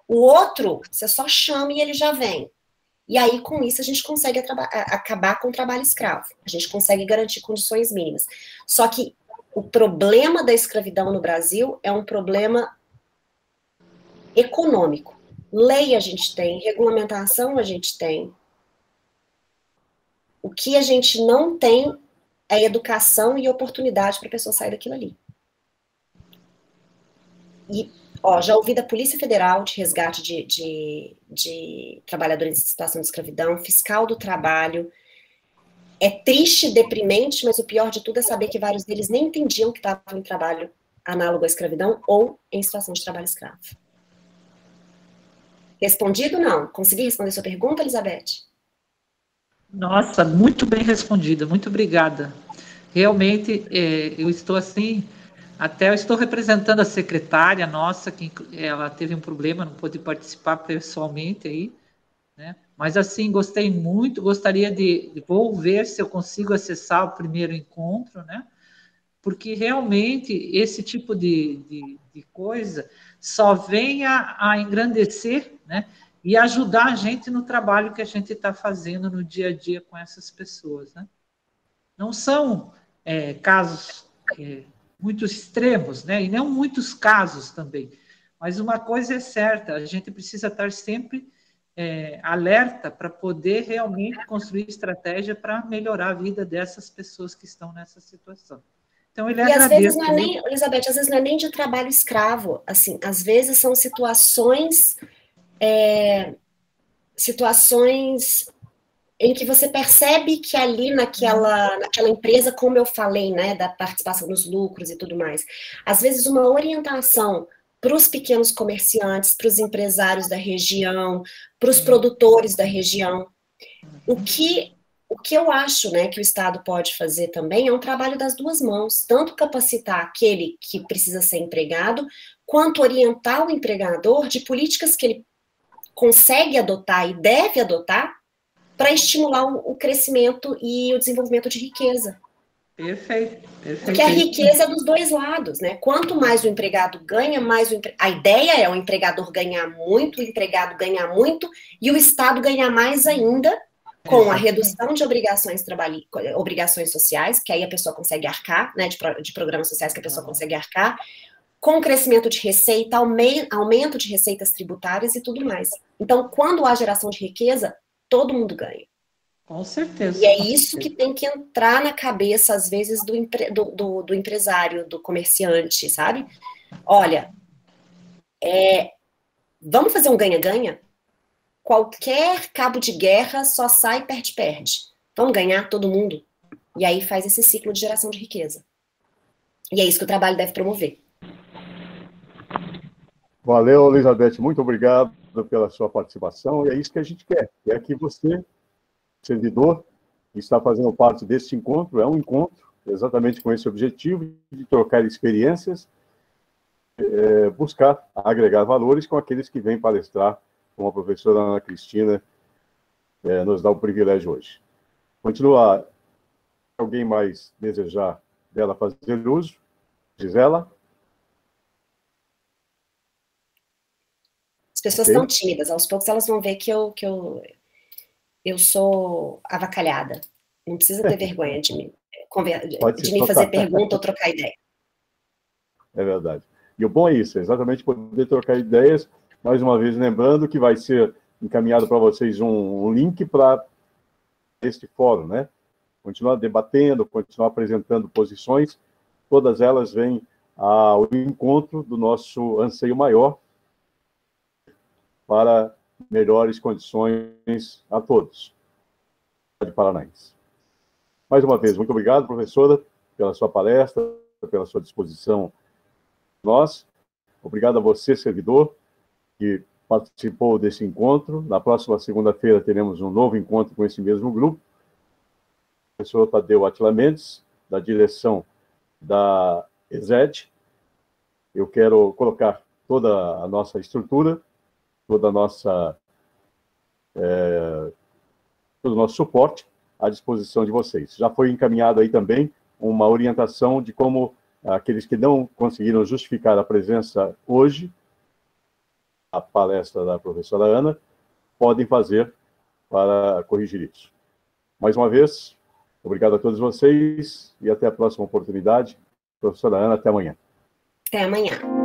C: O outro, você só chama e ele já vem. E aí, com isso, a gente consegue acabar com o trabalho escravo. A gente consegue garantir condições mínimas. Só que o problema da escravidão no Brasil é um problema econômico. Lei a gente tem, regulamentação a gente tem. O que a gente não tem é educação e oportunidade para a pessoa sair daquilo ali. E, ó, já ouvi da Polícia Federal de resgate de trabalhadores em situação de escravidão, fiscal do trabalho. É triste, deprimente, mas o pior de tudo é saber que vários deles nem entendiam que estavam em trabalho análogo à escravidão ou em situação de trabalho escravo. Respondido, não? Consegui responder sua pergunta, Elizabeth?
E: Nossa, muito bem respondida, muito obrigada. Realmente, eu estou assim, até eu estou representando a secretária nossa, que ela teve um problema, não pôde participar pessoalmente aí, né? Mas assim, gostei muito, gostaria vou ver se eu consigo acessar o primeiro encontro, né? Porque realmente esse tipo de coisa só vem a engrandecer, né? E ajudar a gente no trabalho que a gente está fazendo no dia a dia com essas pessoas, né? Não são casos muito extremos, né? E não muitos casos também. Mas uma coisa é certa, a gente precisa estar sempre alerta para poder realmente construir estratégia para melhorar a vida dessas pessoas que estão nessa situação. Então, ele
C: agradece. Às vezes não é nem, Elizabeth, às vezes não é nem de trabalho escravo, assim, às vezes são situações em que você percebe que ali naquela empresa, como eu falei, né, da participação nos lucros e tudo mais, às vezes uma orientação para os pequenos comerciantes, para os empresários da região, para os produtores da região. O que eu acho, né, que o Estado pode fazer também é um trabalho das duas mãos, tanto capacitar aquele que precisa ser empregado, quanto orientar o empregador de políticas que ele consegue adotar e deve adotar para estimular o crescimento e o desenvolvimento de riqueza.
E: Perfeito.
C: Porque a riqueza é dos dois lados, né? Quanto mais o empregado ganha, a ideia é o empregador ganhar muito, o empregado ganhar muito, e o Estado ganhar mais ainda, com a redução de obrigações sociais, que aí a pessoa consegue arcar, né? De programas sociais que a pessoa consegue arcar, com o crescimento de receita, aumento de receitas tributárias e tudo mais. Então, quando há geração de riqueza, todo mundo ganha.
E: Com certeza.
C: E é isso que tem que entrar na cabeça, às vezes, do empresário, do comerciante, sabe? Olha, vamos fazer um ganha-ganha? Qualquer cabo de guerra só sai perde-perde. Vamos ganhar todo mundo? E aí faz esse ciclo de geração de riqueza. E é isso que o trabalho deve promover.
A: Valeu, Elizabeth. Muito obrigado pela sua participação. E é isso que a gente quer. É que você, servidor, que está fazendo parte desse encontro, é um encontro exatamente com esse objetivo de trocar experiências, buscar agregar valores com aqueles que vêm palestrar, como a professora Ana Cristina nos dá o privilégio hoje. Continua, alguém mais desejar dela fazer uso? Gisela?
C: As pessoas estão tímidas, aos poucos elas vão ver que eu sou avacalhada. Não precisa ter vergonha de mim fazer pergunta ou trocar ideia.
A: É verdade. E o bom é isso, exatamente poder trocar ideias. Mais uma vez, lembrando que vai ser encaminhado para vocês um link para este fórum, né? Continuar debatendo, continuar apresentando posições, todas elas vêm ao encontro do nosso anseio maior para melhores condições a todos. Paranaense. Mais uma vez, muito obrigado, professora, pela sua palestra, pela sua disposição. Obrigado a você, servidor, que participou desse encontro. Na próxima segunda-feira teremos um novo encontro com esse mesmo grupo. O professor Tadeu Atila Mendes, da direção da ESED. Eu quero colocar toda a nossa estrutura, todo o nosso suporte à disposição de vocês. Já foi encaminhado aí também uma orientação de como aqueles que não conseguiram justificar a presença hoje, a palestra da professora Ana, podem fazer para corrigir isso. Mais uma vez, obrigado a todos vocês e até a próxima oportunidade. Professora Ana, até amanhã.
C: Até amanhã.